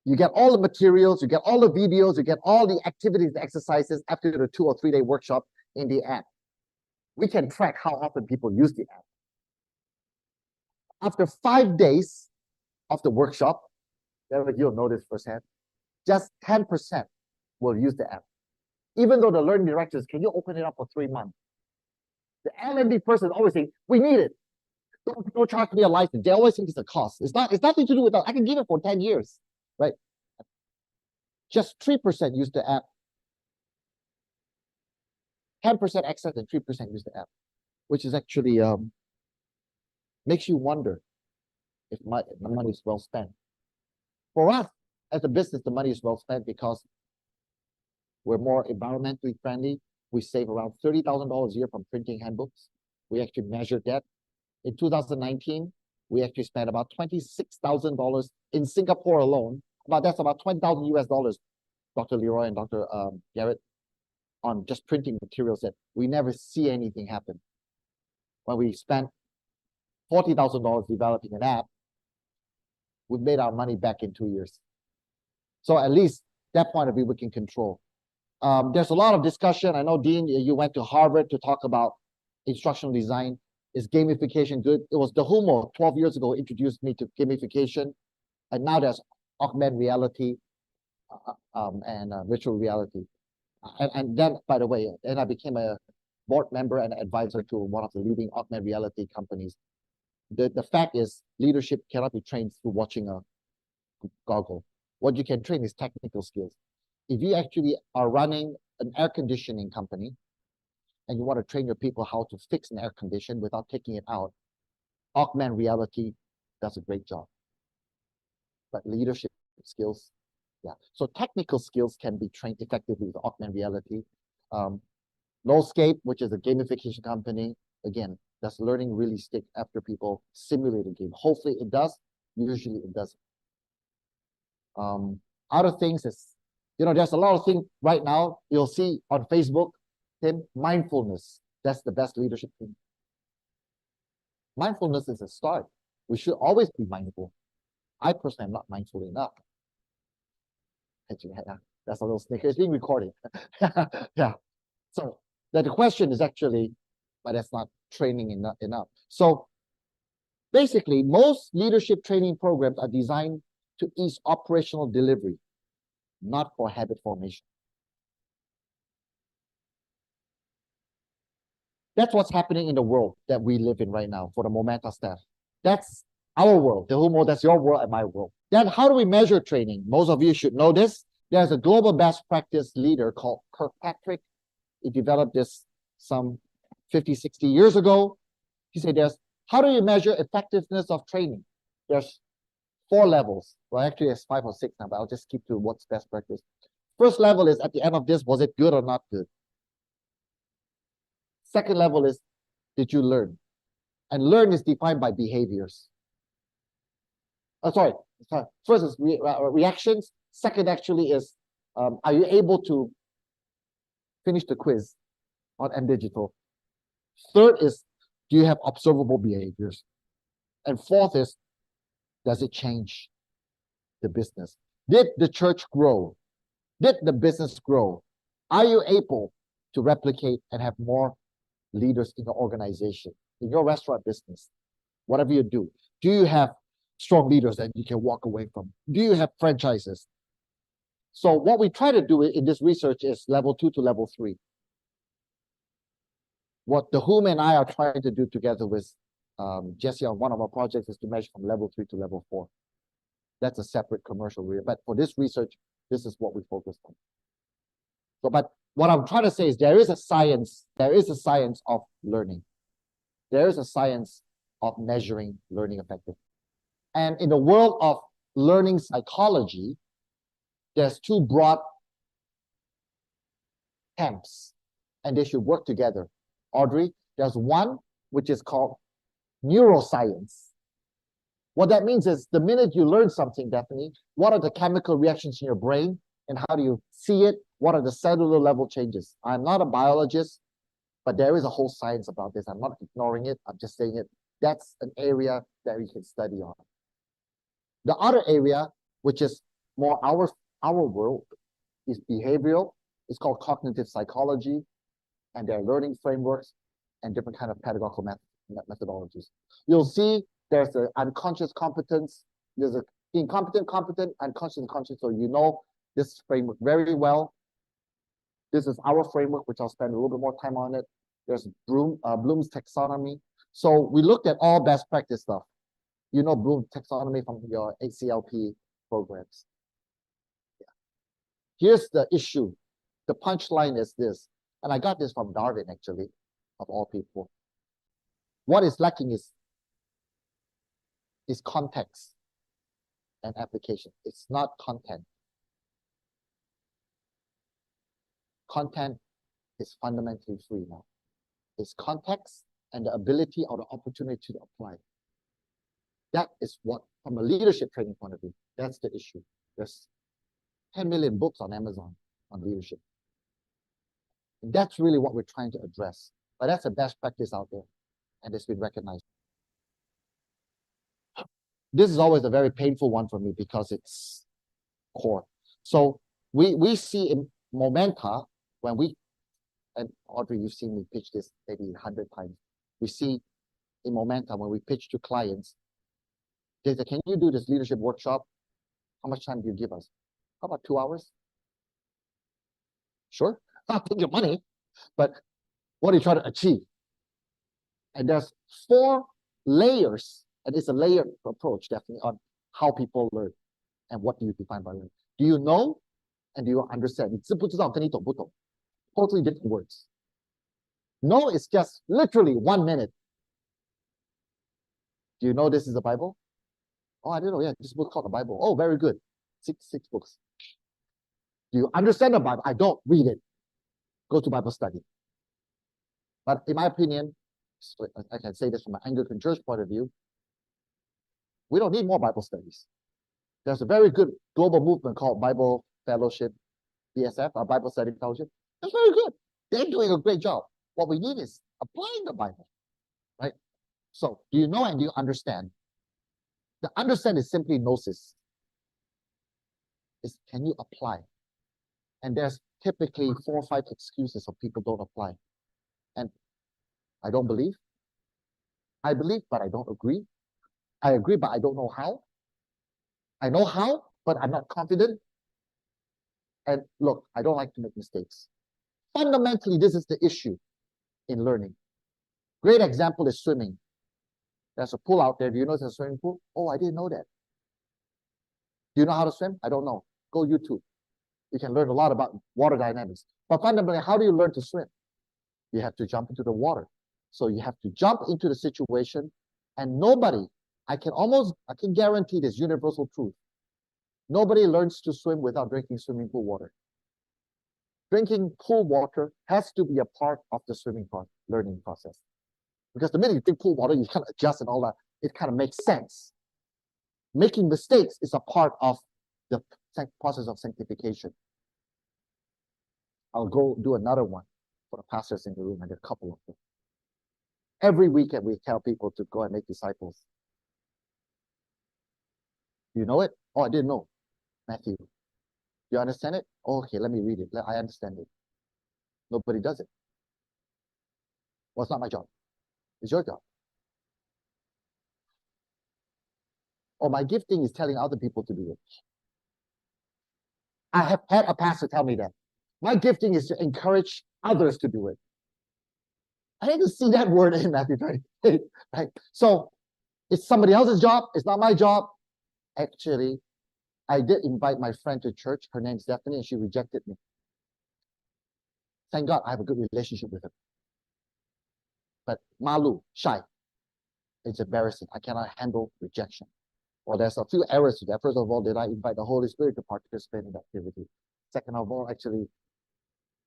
Speaker 1: you get all the materials, you get all the videos, you get all the activities, the exercises after the 2 or 3 day workshop in the app. We can track how often people use the app. After 5 days of the workshop, you'll notice firsthand, just 10% will use the app. Even though the learning directors, can you open it up for 3 months? The L&D person always saying, we need it. Don't charge me a license. They always think it's a cost. It's nothing to do with that. I can give it for 10 years, right? Just 3% use the app. 10% access and 3% use the app, which is actually makes you wonder if the money is well spent. For us, as a business, the money is well spent because we're more environmentally friendly. We save around $30,000 a year from printing handbooks. We actually measured that. In 2019, we actually spent about $26,000 in Singapore alone. That's about 20,000 US dollars, Dr. Leroy and Dr. Garrett, on just printing materials that we never see anything happen. When we spent $40,000 developing an app, we made our money back in 2 years. So at least that point of view we can control. There's a lot of discussion. I know, Dean, you went to Harvard to talk about instructional design. Is gamification good? It was DeHumo 12 years ago introduced me to gamification. And now there's augmented reality and virtual reality. And then, by the way, then I became a board member and advisor to one of the leading augmented reality companies. The fact is, leadership cannot be trained through watching a goggle. What you can train is technical skills. If you actually are running an air conditioning company and you want to train your people how to fix an air condition without taking it out, augmented reality does a great job. But leadership skills, yeah. So technical skills can be trained effectively with augmented reality. Knowscape, which is a gamification company, again, does learning really stick after people simulate a game? Hopefully it does. Usually it doesn't. Other things is, there's a lot of things right now you'll see on Facebook, Tim, mindfulness. That's the best leadership thing. Mindfulness is a start. We should always be mindful. I personally am not mindful enough. That's a little snicker. It's being recorded. Yeah. So the question is actually, but that's not training enough. So basically, most leadership training programs are designed to ease operational delivery, not for habit formation. That's what's happening in the world that we live in right now for the Momenta staff. That's our world. The Humo, that's your world and my world. Then how do we measure training? Most of you should know this. There's a global best practice leader called Kirkpatrick. He developed this some 50, 60 years ago. He said how do you measure effectiveness of training? There's 4 levels. Well, actually there's 5 or 6 now, but I'll just keep to what's best practice. First level is at the end of this, was it good or not good? Second level is, did you learn? And learn is defined by behaviors. Sorry. First is reactions. Second actually is, are you able to finish the quiz on mDigital? Third is, do you have observable behaviors? And fourth is, does it change the business? Did the church grow? Did the business grow? Are you able to replicate and have more leaders in your organization, in your restaurant business, whatever you do? Do you have strong leaders that you can walk away from? Do you have franchises? So what we try to do in this research is level 2 to level 3. What the whom and I are trying to do together with Jesse on one of our projects is to measure from level 3 to level 4. That's a separate commercial area. But for this research, this is what we focus on. So, but what I'm trying to say is there is a science of learning. There is a science of measuring learning effectiveness. And in the world of learning psychology, there's two broad camps, and they should work together. Audrey, there's one which is called neuroscience. What that means is the minute you learn something, Daphne, what are the chemical reactions in your brain and how do you see it? What are the cellular level changes? I'm not a biologist, but there is a whole science about this. I'm not ignoring it. I'm just saying it. That's an area that we can study on. The other area, which is more our world, is behavioral. It's called cognitive psychology, and there are learning frameworks and different kind of pedagogical methodologies. You'll see there's the unconscious competence. There's a incompetent, competent, unconscious, conscious. So you know this framework very well. This is our framework, which I'll spend a little bit more time on it. There's Bloom's taxonomy. So we looked at all best practice stuff. You know Bloom's taxonomy from your ACLP programs. Yeah. Here's the issue. The punchline is this, and I got this from Darwin, actually, of all people. What is lacking is context and application. It's not content. Content is fundamentally free now. It's context and the ability or the opportunity to apply. That is what, from a leadership training point of view, that's the issue. There's 10 million books on Amazon on leadership. And that's really what we're trying to address. But that's a best practice out there, and it's been recognized. This is always a very painful one for me because it's core. So we see in Momenta, when we, and Audrey, you've seen me pitch this maybe 100 times. We see in Momenta when we pitch to clients, they say, can you do this leadership workshop? How much time do you give us? How about 2 hours? Sure, I'll take your money, but what are you trying to achieve? And there's 4 layers, and it's a layered approach, definitely, on how people learn and what do you define by learning. Do you know and do you understand? 你知不知道跟你懂不懂? Totally different words. No is just literally 1 minute. Do you know this is the Bible? Oh, I didn't know. Yeah, this book called the Bible. Oh, very good. Six books. Do you understand the Bible? I don't. Read it. Go to Bible study. But in my opinion, I can say this from an Anglican church point of view, we don't need more Bible studies. There's a very good global movement called Bible Fellowship, BSF, or Bible Study Fellowship. That's very good. They're doing a great job. What we need is applying the Bible, right? So do you know and do you understand? The understand is simply gnosis. Is can you apply? And there's typically 4 or 5 excuses of people don't apply. And I don't believe. I believe, but I don't agree. I agree, but I don't know how. I know how, but I'm not confident. And look, I don't like to make mistakes. Fundamentally, this is the issue in learning. Great example is swimming. There's a pool out there. Do you know there's a swimming pool? Oh, I didn't know that. Do you know how to swim? I don't know. Go YouTube. You can learn a lot about water dynamics. But fundamentally, how do you learn to swim? You have to jump into the water. So you have to jump into the situation, and nobody, I can guarantee this universal truth. Nobody learns to swim without drinking swimming pool water. Drinking pool water has to be a part of the learning process. Because the minute you drink pool water, you kind of adjust and all that. It kind of makes sense. Making mistakes is a part of the process of sanctification. I'll go do another one for the pastors in the room, and there are a couple of them. Every weekend, we tell people to go and make disciples. Do you know it? Oh, I didn't know. Matthew. Do you understand it? Oh, okay, let me read it. I understand it. Nobody does it. Well, it's not my job. It's your job. Or my gifting is telling other people to do it. I have had a pastor tell me that. My gifting is to encourage others to do it. I didn't see that word in Matthew 28, right? So it's somebody else's job. It's not my job. Actually, I did invite my friend to church. Her name's Stephanie, and she rejected me. Thank God I have a good relationship with her. But malu, shy. It's embarrassing. I cannot handle rejection. Well, there's a few errors to that. First of all, did I invite the Holy Spirit to participate in the activity? Second of all, actually,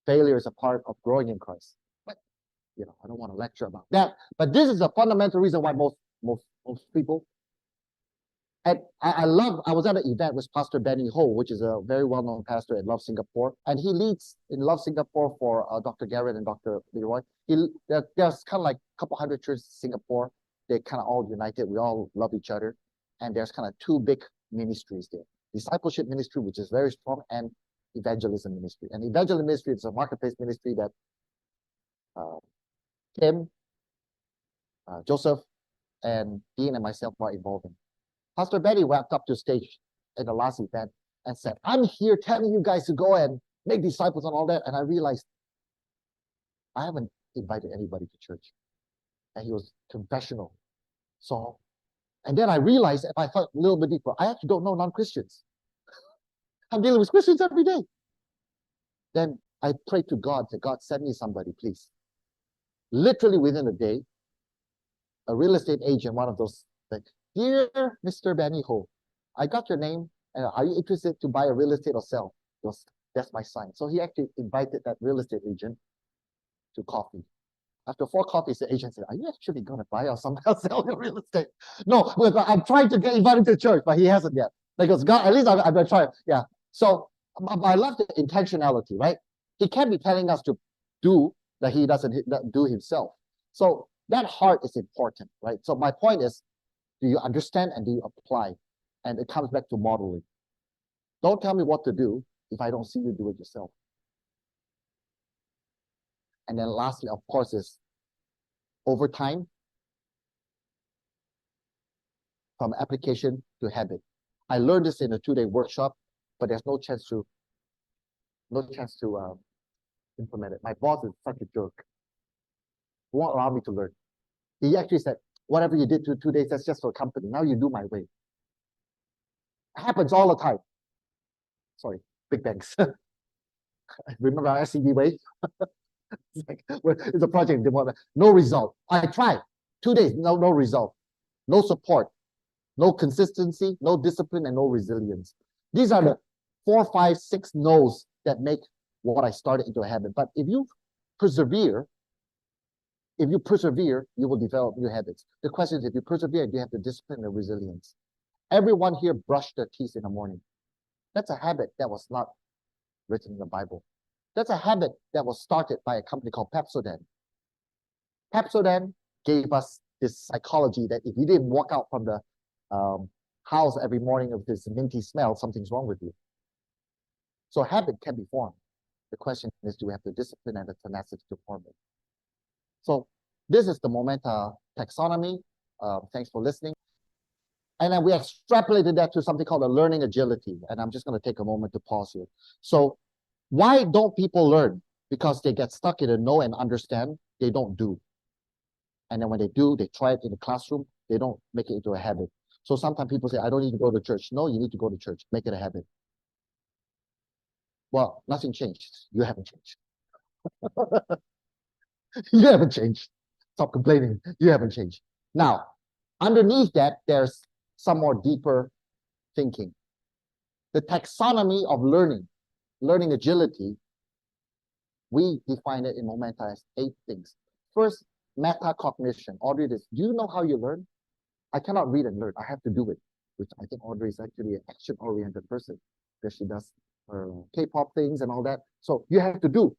Speaker 1: failure is a part of growing in Christ. But I don't want to lecture about that. But this is a fundamental reason why most people. And I was at an event with Pastor Benny Ho, which is a very well-known pastor at Love Singapore, and he leads in Love Singapore for Dr. Garrett and Dr. Leroy. There's kind of like a couple hundred churches in Singapore. They're kind of all united. We all love each other. And there's kind of two big ministries there. Discipleship ministry, which is very strong, and evangelism ministry. And evangelism ministry is a marketplace ministry that Kim, Joseph, and Dean and myself are involved in. Pastor Betty walked up to stage in the last event and said, I'm here telling you guys to go and make disciples and all that. And I realized I haven't invited anybody to church. And he was confessional. So, and then I realized, if I thought a little bit deeper, I actually don't know non-Christians. I'm dealing with Christians every day. Then I prayed to God, that God, send me somebody, please. Literally within a day, a real estate agent, one of those, like, dear Mr. Benny Ho, I got your name, and are you interested to buy a real estate or sell? That's my sign. So he actually invited that real estate agent to coffee. After 4 coffees, the agent said, are you actually going to buy or somehow sell your real estate? No, I'm trying to get invited to church, but he hasn't yet. Like, God, at least I'm going to try. Yeah. So I love the intentionality, right? He can't be telling us to do that he doesn't do himself. So that heart is important, right? So my point is, do you understand and do you apply? And it comes back to modeling. Don't tell me what to do if I don't see you do it yourself. And then lastly, of course, is over time, from application to habit. I learned this in a 2-day workshop, but there's no chance to implement it. My boss is such a jerk. He won't allow me to learn. He actually said, whatever you did 2 days, that's just for company. Now you do my way. It happens all the time. Sorry, big banks. Remember our SCB way? It's a project, no result. I tried 2 days, no result, no support, no consistency, no discipline, and no resilience. These are the 4, 5, 6 no's that make what I started into a habit. But if you persevere, you will develop new habits. The question is, if you persevere, do you have the discipline and resilience? Everyone here brushed their teeth in the morning. That's a habit that was not written in the Bible. That's a habit that was started by a company called Pepsodent. Pepsodent gave us this psychology that if you didn't walk out from the house every morning with this minty smell, something's wrong with you. So habit can be formed. The question is, do we have the discipline and the tenacity to form it? So this is the Momenta taxonomy. Thanks for listening. And then we extrapolated that to something called a learning agility. And I'm just going to take a moment to pause here. So why don't people learn? Because they get stuck in a know and understand, they don't do. And then when they do, they try it in the classroom, they don't make it into a habit. So sometimes people say, I don't need to go to church. No, you need to go to church. Make it a habit. Well, nothing changed. You haven't changed. You haven't changed. Stop complaining. You haven't changed. Now, underneath that, there's some more deeper thinking. The taxonomy of learning agility, we define it in Momenta as 8 things. First, metacognition. Audrey, do you know how you learn? I cannot read and learn. I have to do it, which I think Audrey is actually an action-oriented person, because she does her K-pop things and all that. So you have to do.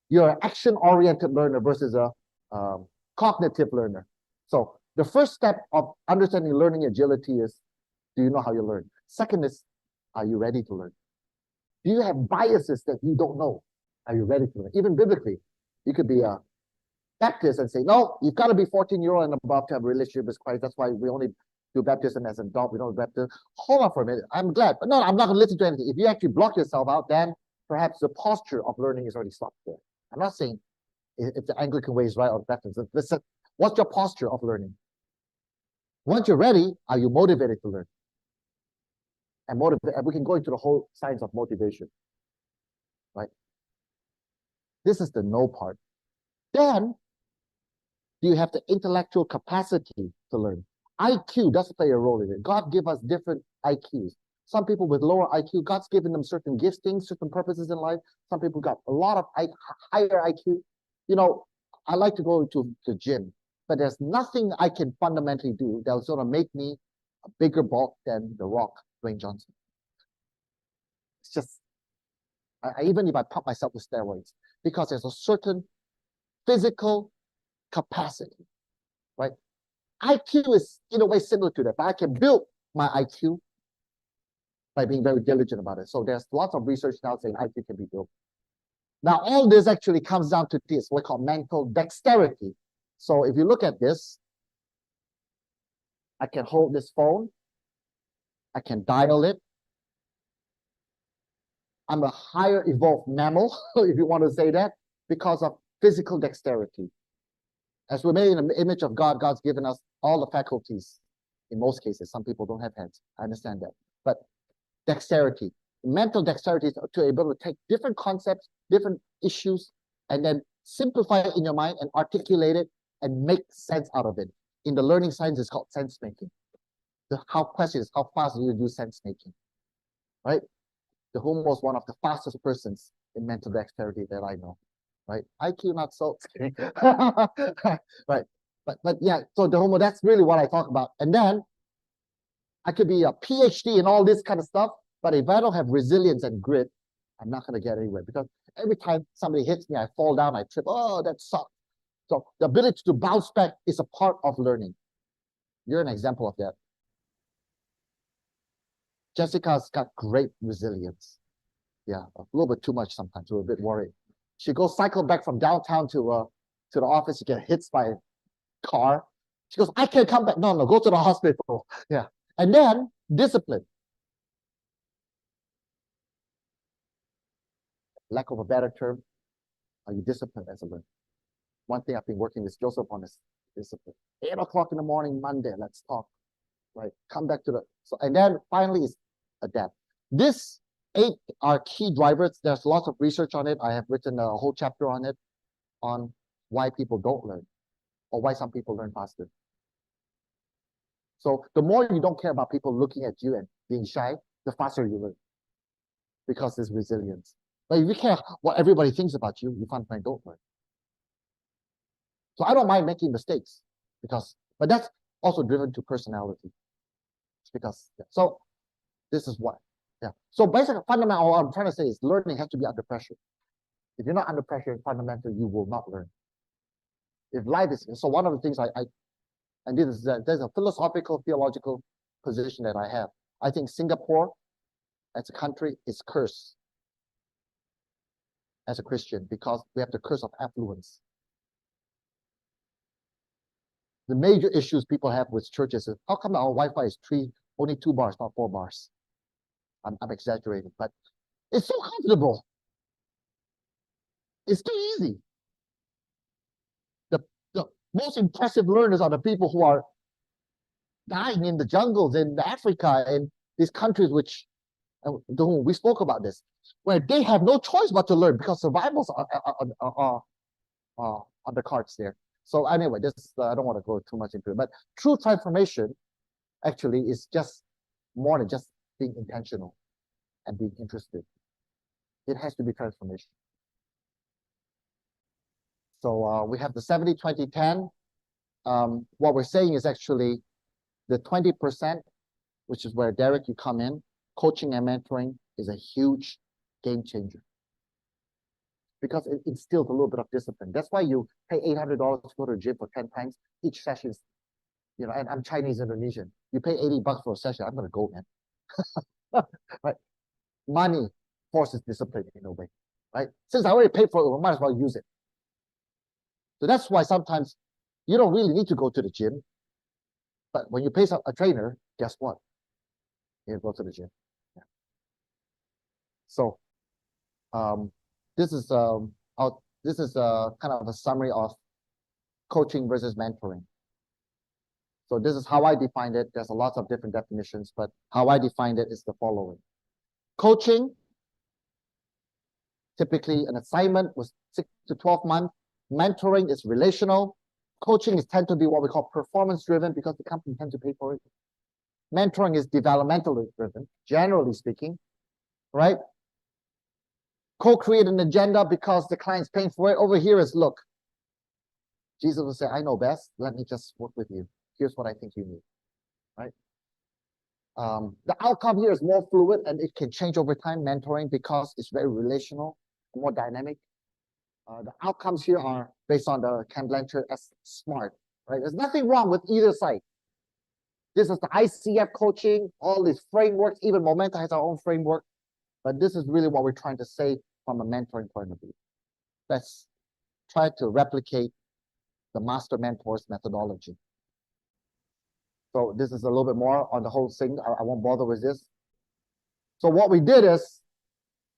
Speaker 1: You're an action-oriented learner versus a cognitive learner. So the first step of understanding learning agility is, do you know how you learn? Second is, are you ready to learn? Do you have biases that you don't know? Are you ready to learn? Even biblically, you could be a Baptist and say, no, you've got to be 14-year-old and above to have a relationship with Christ. That's why we only do baptism as an adult. We don't baptism. Hold on for a minute. I'm glad. But no, I'm not going to listen to anything. If you actually block yourself out, then perhaps the posture of learning is already stopped there. I'm not saying if the Anglican way is right or the Baptist. Listen, what's your posture of learning? Once you're ready, are you motivated to learn? And we can go into the whole science of motivation, right? This is the no part. Then, do you have the intellectual capacity to learn? IQ does play a role in it. God give us different IQs. Some people with lower IQ, God's given them certain giftings, certain purposes in life. Some people got a lot of higher IQ. You know, I like to go to the gym, but there's nothing I can fundamentally do that's going to make me a bigger bulk than The Rock, Dwayne Johnson. It's just, even if I pump myself with steroids, because there's a certain physical capacity, right? IQ is in a way similar to that, but I can build my IQ by being very diligent about it. So there's lots of research now saying IQ can be built. Now, all this actually comes down to this, what we call mental dexterity. So if you look at this, I can hold this phone, I can dial it. I'm a higher evolved mammal, if you want to say that, because of physical dexterity. As we're made in the image of God, God's given us all the faculties. In most cases, some people don't have hands. I understand that. But dexterity, mental dexterity is to be able to take different concepts, different issues, and then simplify it in your mind and articulate it and make sense out of it. In the learning science, it's called sense making. The question is, how fast do you do sense making? Right? The Homo is one of the fastest persons in mental dexterity that I know. Right? IQ not so. Right. But yeah, so the Homo, that's really what I talk about. And then I could be a PhD in all this kind of stuff, but if I don't have resilience and grit, I'm not going to get anywhere, because every time somebody hits me, I fall down, I trip. Oh, that sucks. So the ability to bounce back is a part of learning. You're an example of that. Jessica's got great resilience. Yeah, a little bit too much sometimes. We're a bit worried. She goes cycle back from downtown to the office. She gets hit by a car. She goes, I can't come back. No, go to the hospital. Yeah. And then discipline. Lack of a better term, are you disciplined as a learner? One thing I've been working with Joseph on is discipline. 8 o'clock in the morning, Monday, let's talk. Right? Come back to the, so, and then finally is adapt. This 8 are key drivers. There's lots of research on it. I have written a whole chapter on it, on why people don't learn, or why some people learn faster. So the more you don't care about people looking at you and being shy, the faster you learn, because there's resilience. But if you care what everybody thinks about you, you fundamentally don't learn. So I don't mind making mistakes, but that's also driven to personality. Because, so this is what, yeah. So basically, fundamental, what I'm trying to say is learning has to be under pressure. If you're not under pressure, fundamentally, you will not learn. If life is, so one of the things and this is there's a philosophical, theological position that I have. I think Singapore as a country is cursed as a Christian, because we have the curse of affluence. The major issues people have with churches is, how come our Wi-Fi is only 2 bars, not 4 bars? I'm exaggerating, but it's so comfortable. It's too easy. The most impressive learners are the people who are dying in the jungles in Africa and these countries we spoke about this, where they have no choice but to learn, because survivals are on the cards there. So anyway, I don't want to go too much into it, but true transformation actually is just more than just being intentional and being interested. It has to be transformation. So we have the 70, 20, 10. What we're saying is actually the 20%, which is where, Derek, you come in. Coaching and mentoring is a huge game changer, because it instills a little bit of discipline. That's why you pay $800 to go to the gym for 10 times. Each session is, and I'm Chinese Indonesian. You pay $80 for a session, I'm going to go, man. Right? Money forces discipline in a way, right? Since I already paid for it, we might as well use it. So that's why sometimes you don't really need to go to the gym. But when you pay a trainer, guess what? You go to the gym. Yeah. So this is kind of a summary of coaching versus mentoring. So this is how I defined it. There's a lot of different definitions, but how I defined it is the following. Coaching, typically an assignment was 6 to 12 months. Mentoring is relational. Coaching is tend to be what we call performance driven because the company tends to pay for it. Mentoring is developmentally driven, generally speaking, right? Co-create an agenda because the client's paying for it. Over here is, look, Jesus will say, I know best. Let me just work with you. Here's what I think you need, right? The outcome here is more fluid and it can change over time, mentoring, because it's very relational, more dynamic. The outcomes here are based on the Ken Blanchard as SMART, right? There's nothing wrong with either side. This is the ICF coaching, all these frameworks, even Momenta has our own framework, but this is really what we're trying to say from a mentoring point of view. Let's try to replicate the master mentors methodology. So this is a little bit more on the whole thing. I won't bother with this. So what we did is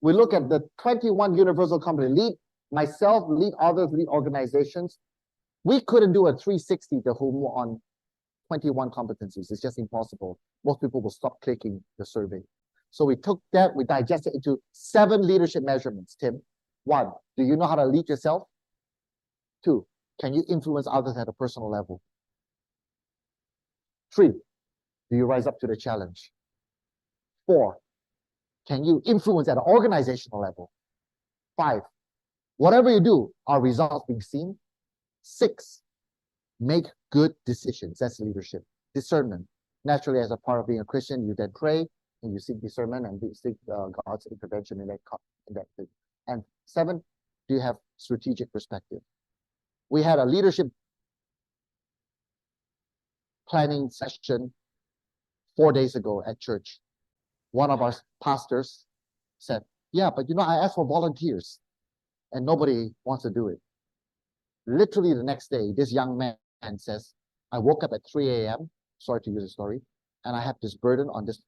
Speaker 1: we look at the 21 universal company, lead myself, lead others, lead organizations. We couldn't do a 360 the whole on 21 competencies. It's just impossible. Most people will stop clicking the survey. So we took that, we digested it into 7 leadership measurements, Tim. 1, do you know how to lead yourself? 2, can you influence others at a personal level? 3, do you rise up to the challenge? 4, can you influence at an organizational level? 5, whatever you do, are results being seen? 6, make good decisions. That's leadership. Discernment. Naturally, as a part of being a Christian, you then pray and you seek discernment and seek God's intervention in that thing. And 7, do you have strategic perspective? We had a leadership planning session 4 days ago at church. One of our pastors said, yeah, but I asked for volunteers and nobody wants to do it. Literally the next day, this young man says, I woke up at 3 a.m., sorry to use the story, and I have this burden on this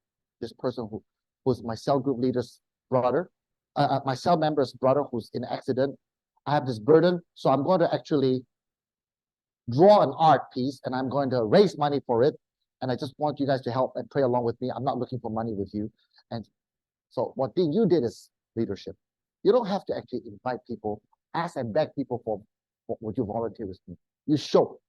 Speaker 1: person who's my cell group leader's brother, my cell member's brother who's in an accident. I have this burden, so I'm going to actually draw an art piece and I'm going to raise money for it. And I just want you guys to help and pray along with me. I'm not looking for money with you. And so what you did is leadership. You don't have to actually invite people, ask and beg people for would you volunteer with me? You show.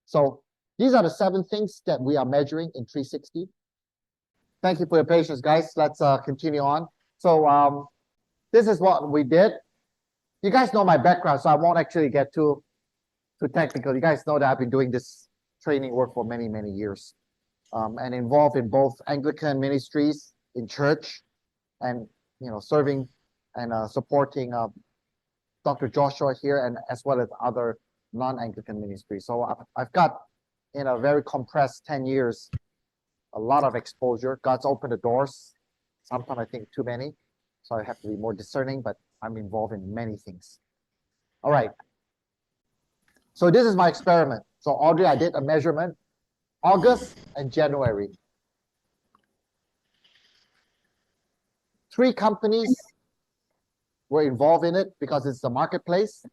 Speaker 1: So these are the 7 things that we are measuring in 360. Thank you for your patience, guys. Let's continue on. So this is what we did. You guys know my background, so I won't actually get too technical. You guys know that I've been doing this training work for many, many years, and involved in both Anglican ministries in church and serving and supporting Dr. Joshua here, and as well as other non-Anglican ministries. So I've got, in a very compressed 10 years, a lot of exposure. God's opened the doors. Sometimes I think too many. So I have to be more discerning, but I'm involved in many things. All right. So this is my experiment. So Audrey, I did a measurement, August and January. 3 companies were involved in it because it's the marketplace.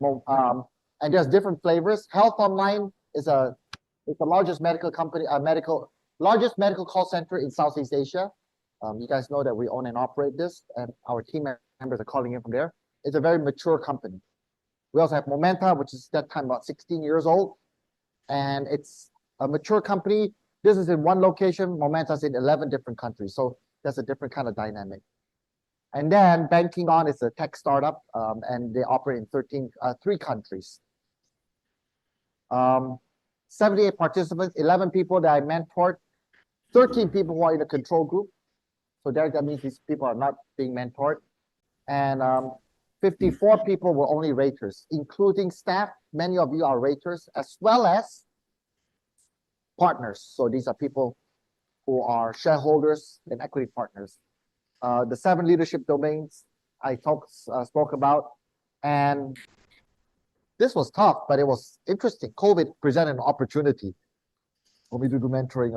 Speaker 1: And there's different flavors. Health Online is the largest medical company, largest medical call center in Southeast Asia. You guys know that we own and operate this, and our team members are calling in from there. It's a very mature company. We also have Momenta, which is that time about 16 years old, and it's a mature company. This is in one location. Momenta's in 11 different countries, so that's a different kind of dynamic. And then Banking On is a tech startup, and they operate in 3 countries. 78 participants, 11 people that I mentored, 13 people who are in the control group. So that means these people are not being mentored. And 54 people were only raters, including staff. Many of you are raters, as well as partners. So these are people who are shareholders and equity partners. The 7 leadership domains I spoke about, and This was tough, but it was interesting. COVID presented an opportunity for me to do mentoring.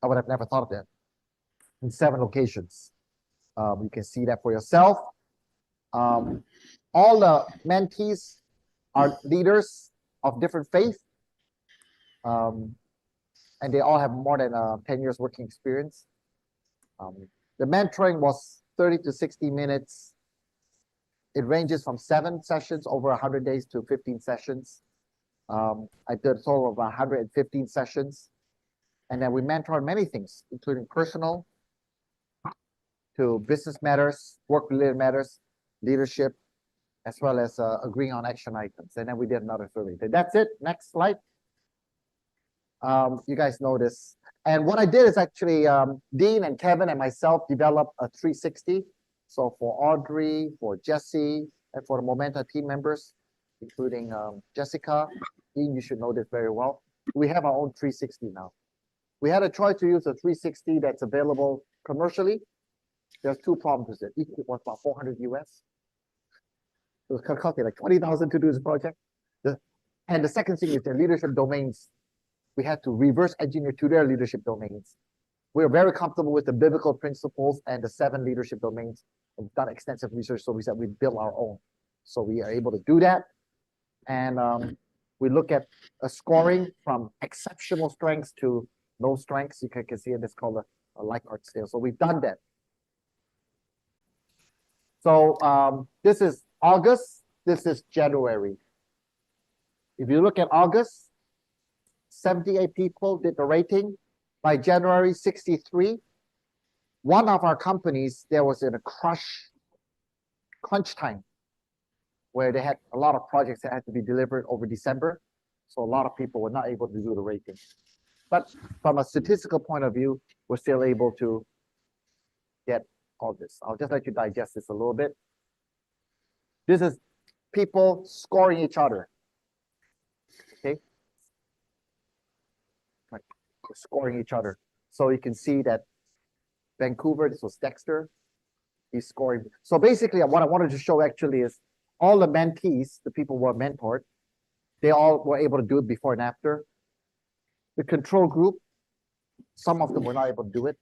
Speaker 1: I would have never thought of that in 7 locations. You can see that for yourself. All the mentees are leaders of different faiths, and they all have more than 10 years working experience. The mentoring was 30 to 60 minutes. It ranges from 7 sessions over 100 days to 15 sessions. I did a total of 115 sessions. And then we mentor many things, including personal to business matters, work-related matters, leadership, as well as agreeing on action items. And then we did another survey. That's it. Next slide. You guys know this. And what I did is actually Dean and Kevin and myself developed a 360. So for Audrey, for Jesse, and for the Momenta team members, including Jessica, Dean, you should know this very well. We have our own 360 now. We had a choice to use a 360 that's available commercially. There's 2 problems with it. Each was about 400 US. It was costing like 20,000 to do this project. And the second thing is their leadership domains. We had to reverse engineer to their leadership domains. We are very comfortable with the biblical principles and the 7 leadership domains. We've done extensive research, so we said we build our own. So we are able to do that. And we look at a scoring from exceptional strengths to no strengths. You can see it, it's called a Likert scale. So we've done that. So this is August, this is January. If you look at August, 78 people did the rating. By January, 63. One of our companies, there was in a crunch time where they had a lot of projects that had to be delivered over December. So a lot of people were not able to do the rating. But from a statistical point of view, we're still able to get all this. I'll just let you digest this a little bit. This is people scoring each other. Okay? Right. Scoring each other. So you can see that Vancouver, this was Dexter, he's scoring. So basically what I wanted to show actually is all the mentees, the people who were mentored, they all were able to do it before and after. The control group, some of them were not able to do it.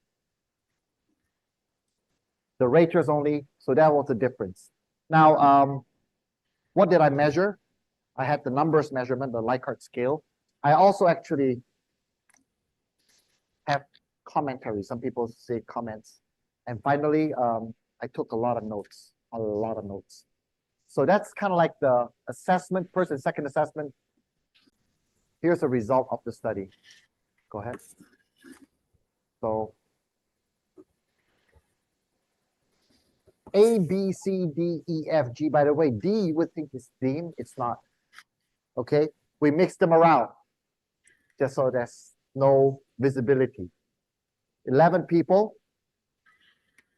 Speaker 1: The raters only, so that was the difference. Now, what did I measure? I had the numbers measurement, the Likert scale. I also actually have commentary. Some people say comments. And finally, I took a lot of notes, So that's kind of like the assessment, first and second assessment. Here's the result of the study. Go ahead. So A, B, C, D, E, F, G. By the way, D you would think is Dean. It's not. Okay? We mixed them around just so there's no visibility. 11 people.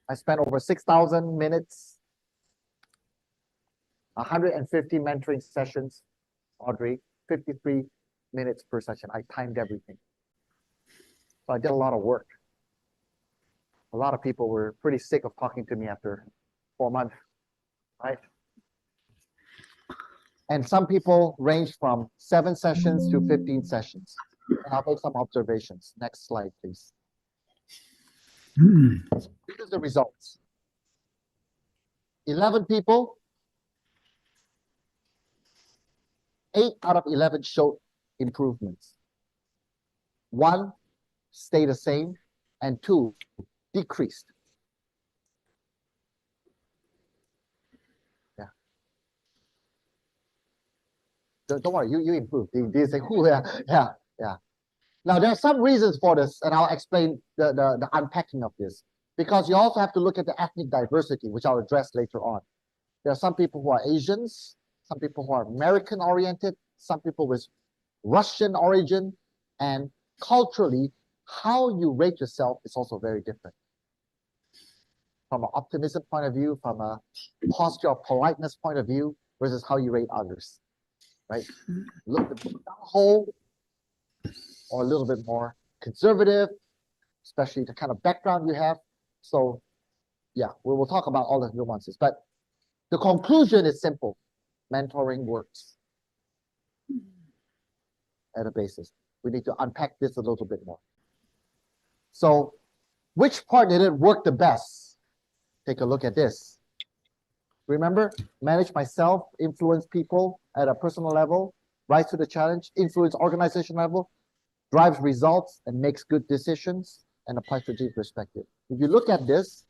Speaker 1: I spent over 6,000 minutes. 150 mentoring sessions. Audrey, 53 minutes per session. I timed everything. So I did a lot of work. A lot of people were pretty sick of talking to me after 4 months, right? And some people range from 7 sessions to 15 sessions. And I'll make some observations. Next slide, please. Here's the results. 11 people, 8 out of 11 showed improvements. 1 stayed the same, and 2 decreased. Yeah. Don't worry, you improved. They say, yeah. Now, there are some reasons for this, and I'll explain the unpacking of this. Because you also have to look at the ethnic diversity, which I'll address later on. There are some people who are Asians, some people who are American-oriented, some people with Russian origin, and culturally, how you rate yourself is also very different. From an optimism point of view, from a posture of politeness point of view, versus how you rate others, right? Look at the whole, or a little bit more conservative, especially the kind of background you have. So, yeah, we will talk about all the nuances. But the conclusion is simple. Mentoring works. at a basis. We need to unpack this a little bit more. So which part did it work the best? Take a look at this. Remember, manage myself, influence people at a personal level, rise to the challenge, influence organization level, drives results and makes good decisions, and apply strategic perspective. If you look at this,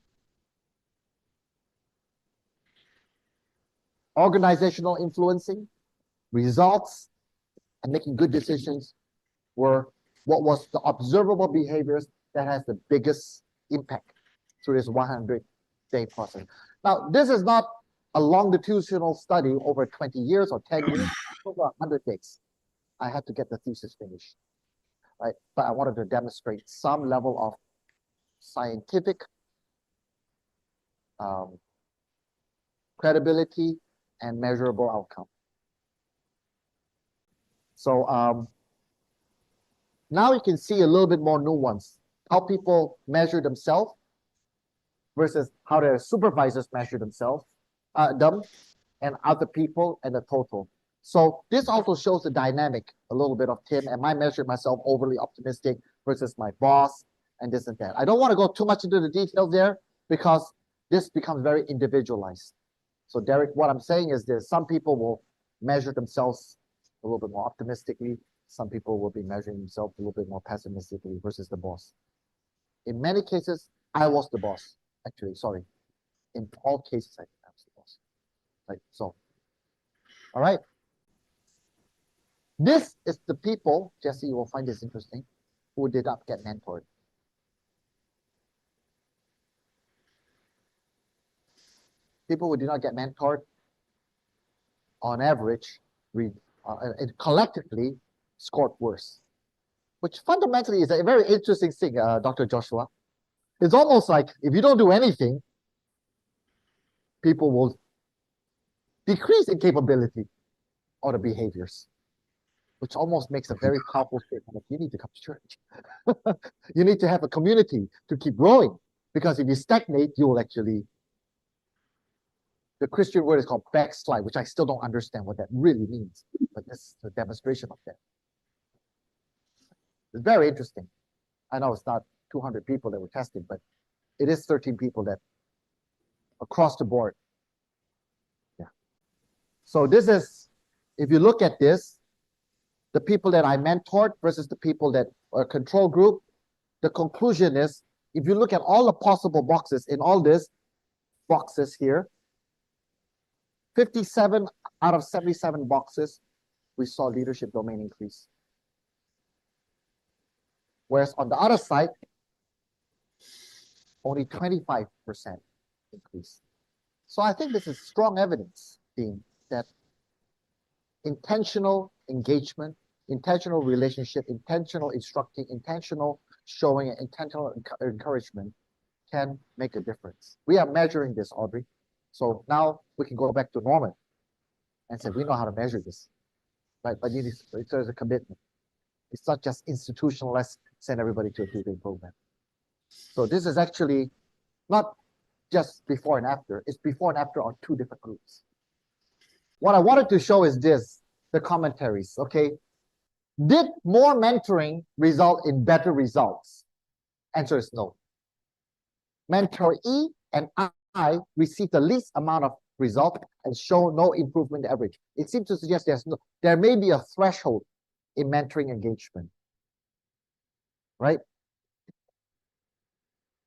Speaker 1: organizational influencing, results, and making good decisions were what was the observable behaviors that has the biggest impact through this 100-day process. Now, this is not a longitudinal study over 20 years or 10 years, over 100 days. I had to get the thesis finished, right? But I wanted to demonstrate some level of scientific credibility and measurable outcome. So now you can see a little bit more nuance, how people measure themselves versus how their supervisors measure themselves, and other people and the total. So this also shows the dynamic a little bit of Tim. Am I measuring myself overly optimistic versus my boss and this and that? I don't want to go too much into the details there because this becomes very individualized. So Derek, what I'm saying is this: some people will measure themselves a little bit more optimistically. Some people will be measuring themselves a little bit more pessimistically versus the boss. In many cases, I was the boss. Actually, sorry. In all cases, I was the boss. Right. So, all right. This is the people, Jesse, you will find this interesting, who did not get mentored. People who did not get mentored, on average, collectively scored worse, which fundamentally is a very interesting thing, Dr. Joshua. It's almost like if you don't do anything, people will decrease in capability or the behaviors, which almost makes a very powerful statement. You need to come to church. You need to have a community to keep growing, because if you stagnate, you will actually, the Christian word is called backslide, which I still don't understand what that really means, but this is a demonstration of that. It's very interesting. I know it's not 200 people that were tested, but it is 13 people that across the board. Yeah. So this is, if you look at this, the people that I mentored versus the people that are control group, the conclusion is, if you look at all the possible boxes in all these boxes here, 57 out of 77 boxes, we saw leadership domain increase. Whereas on the other side, only 25% increase. So I think this is strong evidence, Dean, that intentional engagement, intentional relationship, intentional instructing, intentional showing, and intentional encouragement can make a difference. We are measuring this, Audrey. So now we can go back to Norman and say, we know how to measure this, right? But you need, there's a commitment. It's not just institutional, let's send everybody to a 2-day program. So this is actually not just before and after, it's before and after on 2 different groups. What I wanted to show is this, the commentaries, okay? Did more mentoring result in better results? Answer is no. Mentoree and I received the least amount of result and show no improvement average. It seems to suggest there may be a threshold in mentoring engagement, right?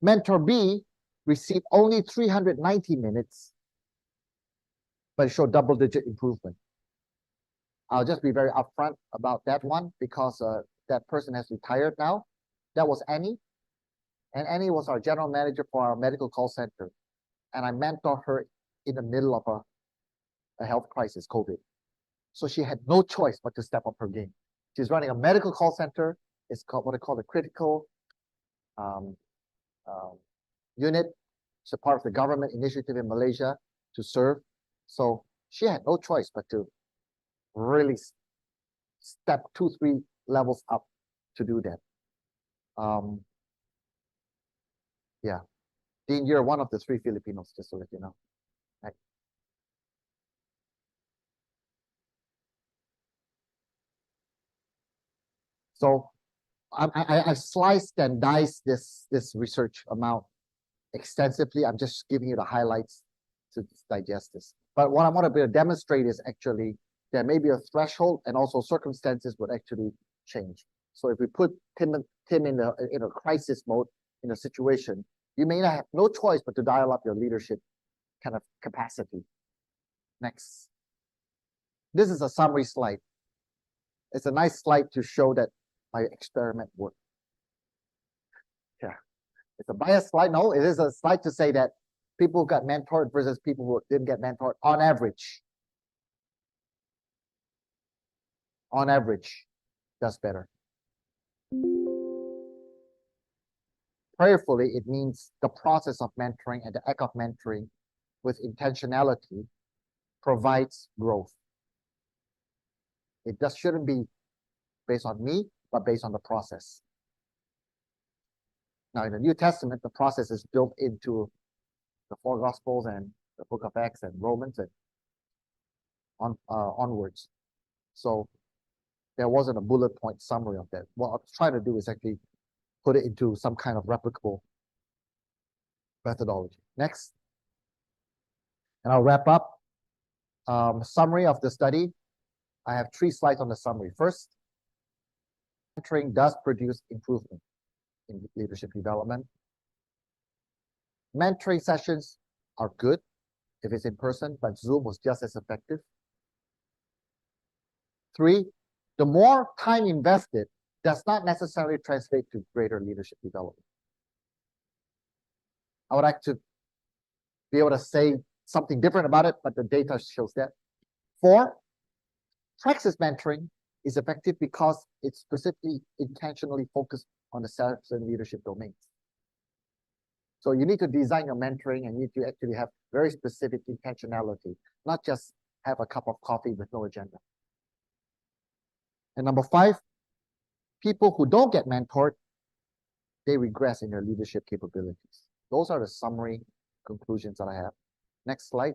Speaker 1: Mentor B received only 390 minutes, but it showed double-digit improvement. I'll just be very upfront about that one because that person has retired now. That was Annie. And Annie was our general manager for our medical call center. And I mentored her in the middle of a health crisis, COVID. So she had no choice but to step up her game. She's running a medical call center. It's called what they call a critical unit. It's a part of the government initiative in Malaysia to serve. So she had no choice but to really step 2-3 levels up to do that. Yeah, Dean, you're one of the 3 Filipinos, just to let you know. Right. So I sliced and diced this research amount extensively. I'm just giving you the highlights to digest this. But what I want to be able to demonstrate is actually there may be a threshold, and also circumstances would actually change. So if we put Tim in a crisis mode in a situation, you may not have no choice but to dial up your leadership kind of capacity. Next. This is a summary slide. It's a nice slide to show that my experiment worked. Yeah. It's a biased slide. No, it is a slide to say that people who got mentored versus people who didn't get mentored on average. On average, does better. Prayerfully, it means the process of mentoring and the act of mentoring with intentionality provides growth. It just shouldn't be based on me, but based on the process. Now, in the New Testament, the process is built into the 4 Gospels and the book of Acts and Romans and onwards. So there wasn't a bullet point summary of that. What I'm trying to do is actually put it into some kind of replicable methodology. Next. And I'll wrap up. Summary of the study. I have 3 slides on the summary. First, mentoring does produce improvement in leadership development. Mentoring sessions are good if it's in person, but Zoom was just as effective. 3, the more time invested does not necessarily translate to greater leadership development. I would like to be able to say something different about it, but the data shows that. 4, Praxis mentoring is effective because it's specifically intentionally focused on the certain leadership domains. So you need to design your mentoring and you need to actually have very specific intentionality, not just have a cup of coffee with no agenda. And number 5, people who don't get mentored, they regress in their leadership capabilities. Those are the summary conclusions that I have. Next slide.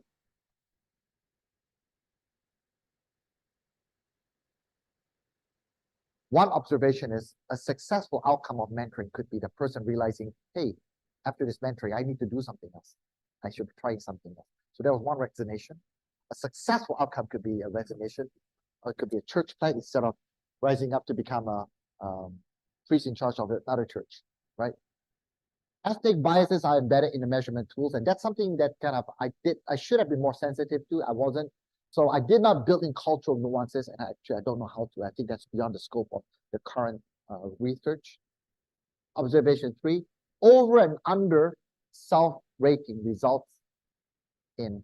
Speaker 1: One observation is a successful outcome of mentoring could be the person realizing, hey, after this mentoring, I need to do something else. I should be trying something else. So there was one resignation. A successful outcome could be a resignation, or it could be a church plant instead of rising up to become a priest in charge of another church, right? Ethnic biases are embedded in the measurement tools, and that's something that kind of I should have been more sensitive to. I wasn't. So I did not build in cultural nuances, and actually I don't know how to. I think that's beyond the scope of the current research. Observation 3, over and under self-rating results in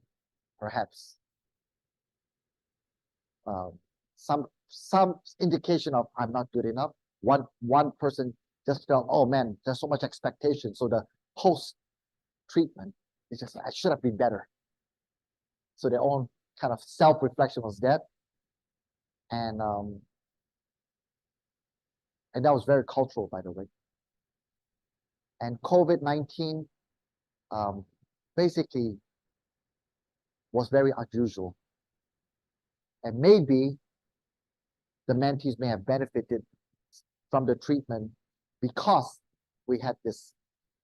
Speaker 1: perhaps some indication of I'm not good enough. One person just felt, oh man, there's so much expectation. So the post-treatment is just, I should have been better. So their own kind of self-reflection was that. And that was very cultural, by the way. And COVID-19 basically was very unusual. And maybe the mentees may have benefited from the treatment because we had this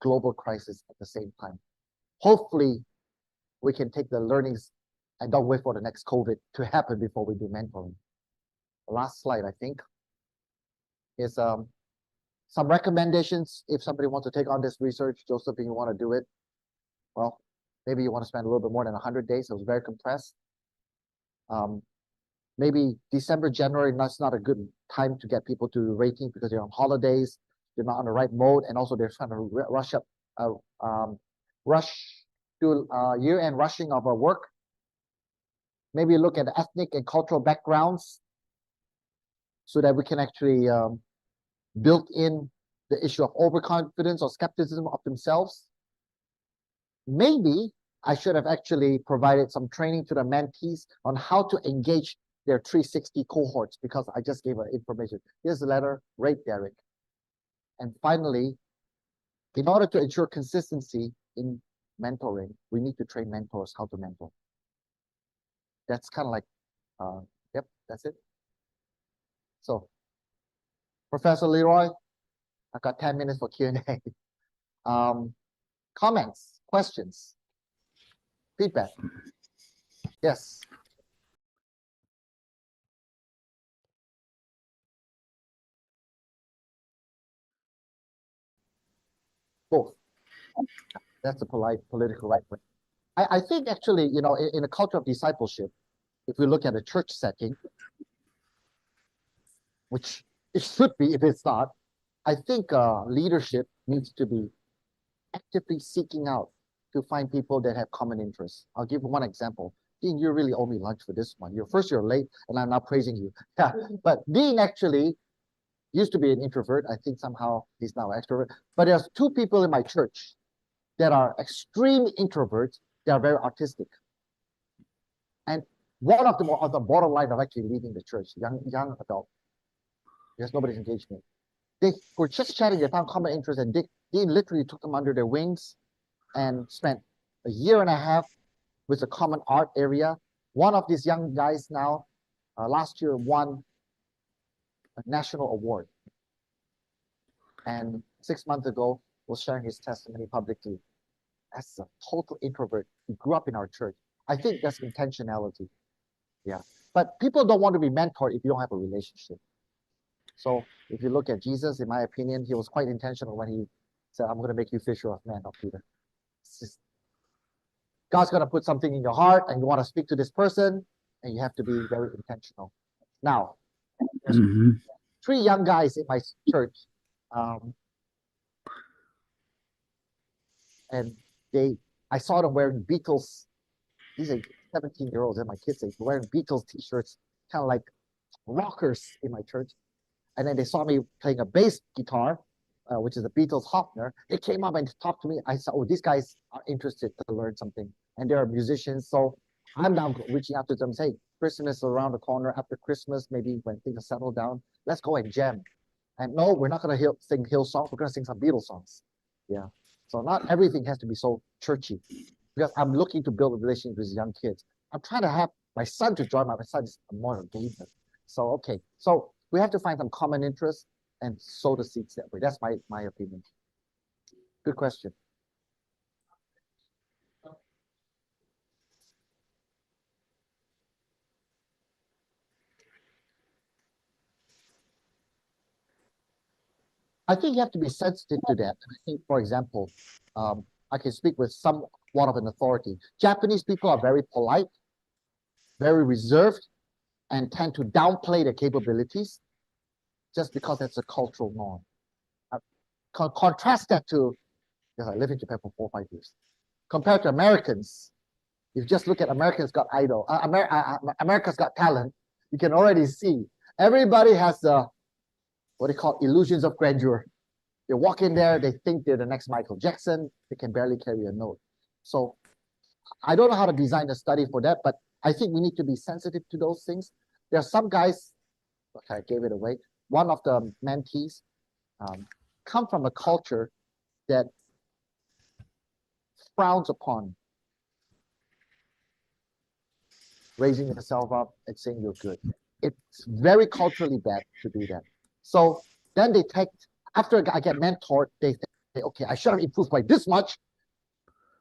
Speaker 1: global crisis at the same time. Hopefully, we can take the learnings and don't wait for the next COVID to happen before we do mentoring. The last slide, I think, is some recommendations if somebody wants to take on this research. Joseph, if you want to do it, well, maybe you want to spend a little bit more than 100 days. So it was very compressed. Maybe December, January, that's not a good time to get people to rating because they're on holidays, they're not on the right mode, and also they're trying to rush to year-end rushing of our work. Maybe look at the ethnic and cultural backgrounds so that we can actually build in the issue of overconfidence or skepticism of themselves. Maybe I should have actually provided some training to the mentees on how to engage their 360 cohorts, because I just gave information. Here's the letter, rate Derek. And finally, in order to ensure consistency in mentoring, we need to train mentors how to mentor. That's kind of like, yep, that's it. So Professor Leroy, I've got 10 minutes for Q&A. Comments, questions, feedback? Yes. Both. That's the polite political right way. I think actually, in a culture of discipleship, if we look at a church setting, which it should be if it's not, I think leadership needs to be actively seeking out to find people that have common interests. I'll give one example. Dean, you really owe me lunch for this one. You're late, and I'm not praising you. Yeah, but Dean actually used to be an introvert. I think somehow he's now an extrovert. But there's two people in my church that are extreme introverts. They are very artistic. And one of them on the borderline of actually leaving the church, young adult. There's nobody's engagement. They were just chatting, they found common interest, and Dean literally took them under their wings and spent a year and a half with a common art area. One of these young guys now, last year won a national award. And 6 months ago, was sharing his testimony publicly. As a total introvert, he grew up in our church. I think that's intentionality. Yeah. But people don't want to be mentored if you don't have a relationship. So if you look at Jesus, in my opinion, he was quite intentional when he said, I'm going to make you fisher of men, not Peter. God's going to put something in your heart and you want to speak to this person and you have to be very intentional. Now, there's 3 young guys in my church. And I saw them wearing Beatles. These are 17-year-olds and my kids are wearing Beatles t-shirts, kind of like rockers in my church. And then they saw me playing a bass guitar, which is a Beatles Hofner. They came up and talked to me. I said, oh, these guys are interested to learn something. And they're musicians. So I'm now reaching out to them, say, Christmas is around the corner. After Christmas, maybe when things settle down, let's go and jam. And no, we're not going to sing Hillsongs. We're going to sing some Beatles songs. Yeah. So not everything has to be so churchy. Because I'm looking to build a relationship with young kids. I'm trying to have my son to join. My son is more of a gamer. So, okay. So we have to find some common interests and sow the seeds that way. That's my opinion. Good question. I think you have to be sensitive to that. I think, for example, I can speak with somewhat of an authority. Japanese people are very polite, very reserved, and tend to downplay their capabilities just because that's a cultural norm. Contrast that to, because I lived in Japan for 4 or 5 years. Compared to Americans, if you just look at Americans Got Idol, America's Got Talent, you can already see everybody has what they call illusions of grandeur. They walk in there, they think they're the next Michael Jackson, they can barely carry a note. So I don't know how to design a study for that, but I think we need to be sensitive to those things. There are some guys, okay, I gave it away. One of the mentees come from a culture that frowns upon raising yourself up and saying you're good. It's very culturally bad to do that. So then they take, after I get mentored, they say, okay, I should have improved by this much,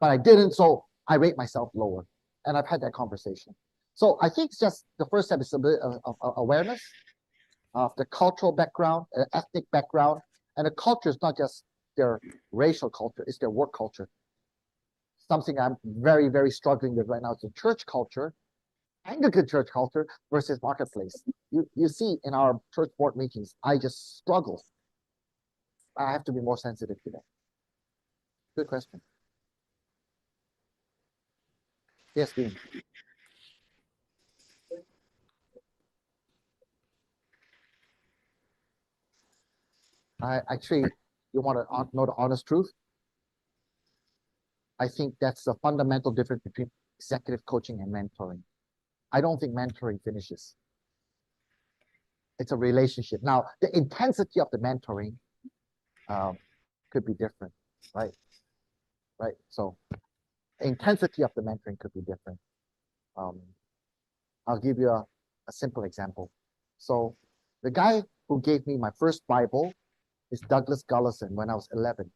Speaker 1: but I didn't, so I rate myself lower. And I've had that conversation. So I think it's just the first step is a bit of awareness of the cultural background, ethnic background, and the culture is not just their racial culture, it's their work culture. Something I'm very, very struggling with right now is the church culture, Anglican church culture versus marketplace. You see in our church board meetings, I just struggle. I have to be more sensitive to that. Good question. Yes, Dean. Actually, you want to know the honest truth? I think that's the fundamental difference between executive coaching and mentoring. I don't think mentoring finishes. It's a relationship. Now, the intensity of the mentoring could be different, right? Right. So, the intensity of the mentoring could be different. I'll give you a simple example. So, the guy who gave me my first Bible is Douglas Gullison when I was 11.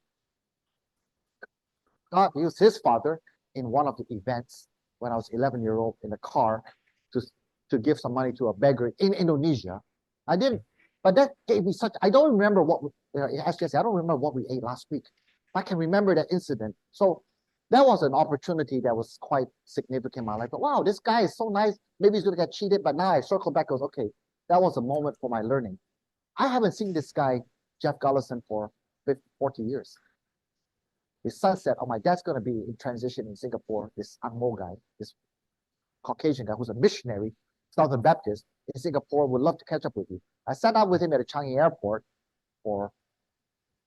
Speaker 1: God used his father in one of the events when I was 11-year-old in the car to, to give some money to a beggar in Indonesia. I didn't, but that gave me such, I don't remember what, SJS, I don't remember what we ate last week. I can remember that incident. So that was an opportunity that was quite significant in my life. But wow, this guy is so nice. Maybe he's going to get cheated, but now I circle back, goes, okay, that was a moment for my learning. I haven't seen this guy, Jeff Gullison, for 50, 40 years. His son said, oh, my dad's going to be in transition in Singapore, this Angmo guy, this Caucasian guy who's a missionary, Southern Baptist in Singapore, would love to catch up with you. I sat down with him at the Changi airport for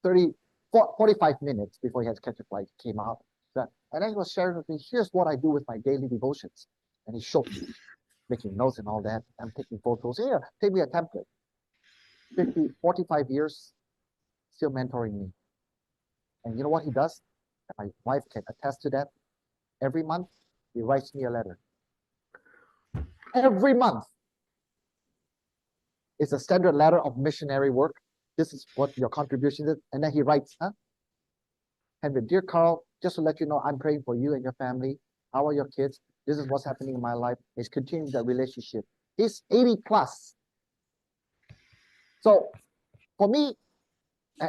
Speaker 1: 45 minutes before he had to catch a flight, came out. And then he was sharing with me, here's what I do with my daily devotions. And he showed me, making notes and all that. I'm taking photos. Here, take me a template. 45 years, still mentoring me. And you know what he does? My wife can attest to that. Every month, he writes me a letter. Every month. It's a standard letter of missionary work. This is what your contribution is. And then he writes, And dear Carl, just to let you know, I'm praying for you and your family. How are your kids? This is what's happening in my life. He's continuing that relationship. He's 80 plus. So for me,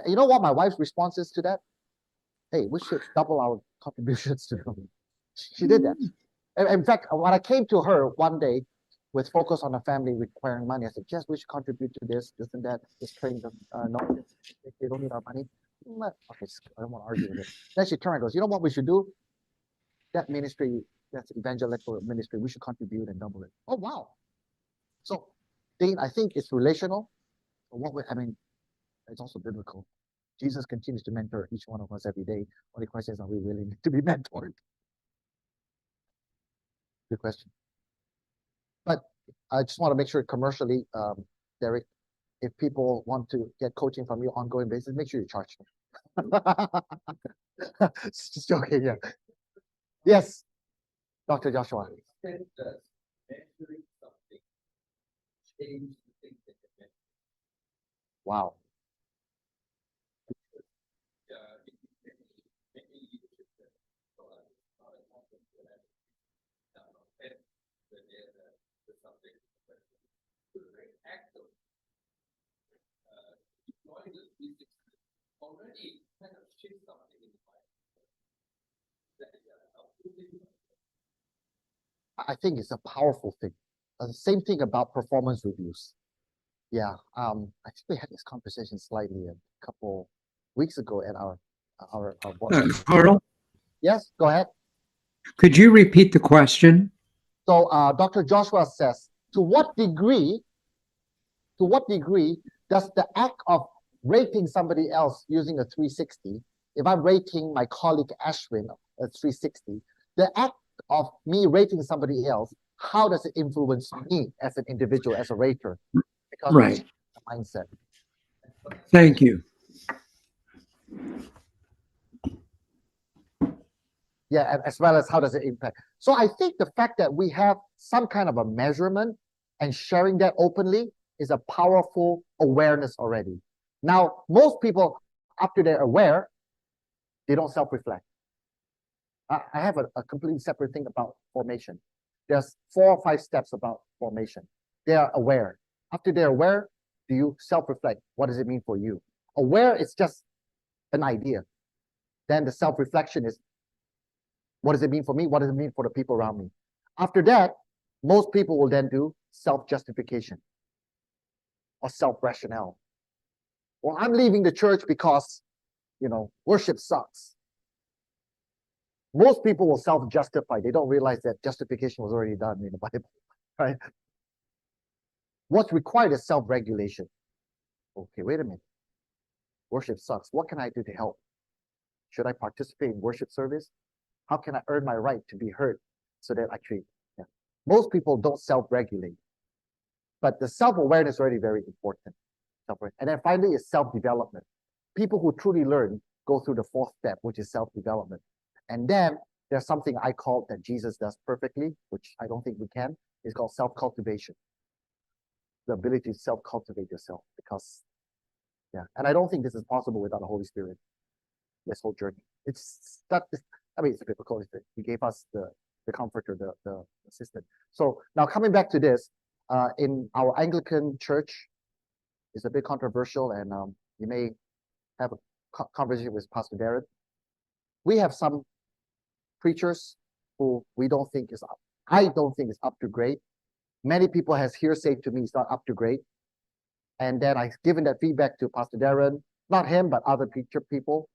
Speaker 1: you know what my wife's response is to that? Hey, we should double our contributions to them. She did that. In fact, when I came to her one day with focus on the family requiring money, I said, Jess, we should contribute to this and that, this training them. No, they don't need our money. Okay, I don't want to argue with it. Then she turned and goes, you know what we should do? That ministry, that's evangelical ministry, we should contribute and double it. Oh, wow. So, Dean, I think it's relational. It's also biblical. Jesus continues to mentor each one of us every day. Only question is, are we willing to be mentored? Good question. But I just want to make sure commercially, Derek, if people want to get coaching from you on ongoing basis, make sure you charge them. Just joking, yeah. Yes, Dr. Joshua. Wow. I think it's a powerful thing. The same thing about performance reviews. Yeah, I think we had this conversation slightly a couple weeks ago at our board.
Speaker 2: Carl,
Speaker 1: Yes, go ahead.
Speaker 2: could you repeat the question?
Speaker 1: So Dr. Joshua says, to what degree does the act of rating somebody else using a 360, if I'm rating my colleague Ashwin a 360, the act of me rating somebody else, how does it influence me as an individual, as a rater? Because
Speaker 2: Right.
Speaker 1: it's a mindset.
Speaker 2: Thank you.
Speaker 1: Yeah, as well as how does it impact. So I think the fact that we have some kind of a measurement and sharing that openly is a powerful awareness already. Now, most people, after they're aware, they don't self-reflect. I have a completely separate thing about formation. There's 4 or 5 steps about formation. They are aware. After they're aware, do you self-reflect? What does it mean for you? Aware is just an idea. Then the self-reflection is, what does it mean for me? What does it mean for the people around me? After that, most people will then do self-justification or self-rationale. Well, I'm leaving the church because, worship sucks. Most people will self-justify. They don't realize that justification was already done in the Bible, right? What's required is self-regulation. Okay, wait a minute. Worship sucks. What can I do to help? Should I participate in worship service? How can I earn my right to be heard so that I treat? Yeah. Most people don't self-regulate, but the self-awareness is already very important. And then finally is self-development. People who truly learn go through the 4th step, which is self-development. And then there's something I call that Jesus does perfectly, which I don't think we can. It's called self-cultivation. the ability to self-cultivate yourself, because, yeah, and I don't think this is possible without the Holy Spirit, this whole journey. It's not, I mean, it's a biblical, he gave us the comforter, the assistant. So now coming back to this, in our Anglican church, it's a bit controversial, and you may have a conversation with Pastor Darren. We have some preachers who we don't think is up. I don't think is up to grade. Many people has hearsay to me it's not up to grade. And then I've given that feedback to Pastor Darren, not him, but other preacher people.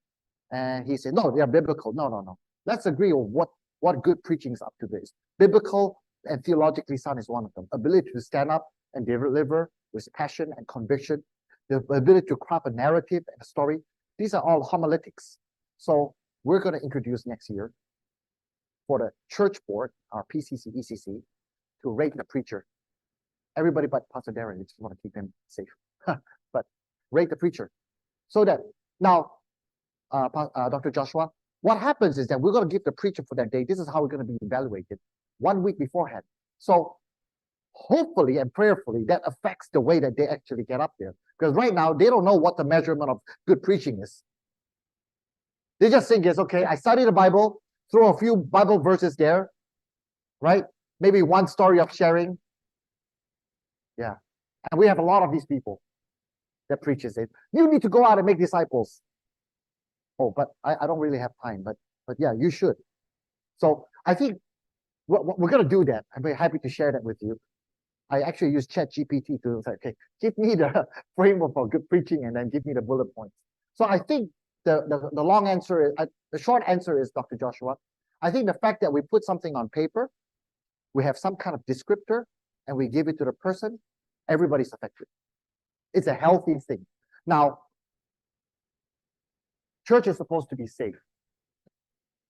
Speaker 1: And he said, no, they are biblical. No. Let's agree on what good preaching is up to this. Biblical and theologically sound is one of them. Ability to stand up and deliver with passion and conviction. The ability to craft a narrative and a story. These are all homiletics. So we're going to introduce next year for the church board, our PCC, ECC, to rate the preacher. Everybody but Pastor Darren, we just want to keep him safe. But rate the preacher. So that now, Dr. Joshua, what happens is that we're going to give the preacher for that day. This is how we're going to be evaluated 1 week beforehand. So hopefully and prayerfully that affects the way that they actually get up there. Because right now, they don't know what the measurement of good preaching is. They just think it's okay, I study the Bible, throw a few Bible verses there, right? Maybe one story of sharing. Yeah. And we have a lot of these people that preaches it. You need to go out and make disciples. Oh, but I don't really have time. But yeah, you should. So I think we're going to do that. I'm very happy to share that with you. I actually use ChatGPT to say, okay, give me the framework for good preaching and then give me the bullet points. So I think the long answer is, the short answer is, Dr. Joshua, I think the fact that we put something on paper, we have some kind of descriptor, and we give it to the person, everybody's affected. It's a healthy thing. Now, church is supposed to be safe,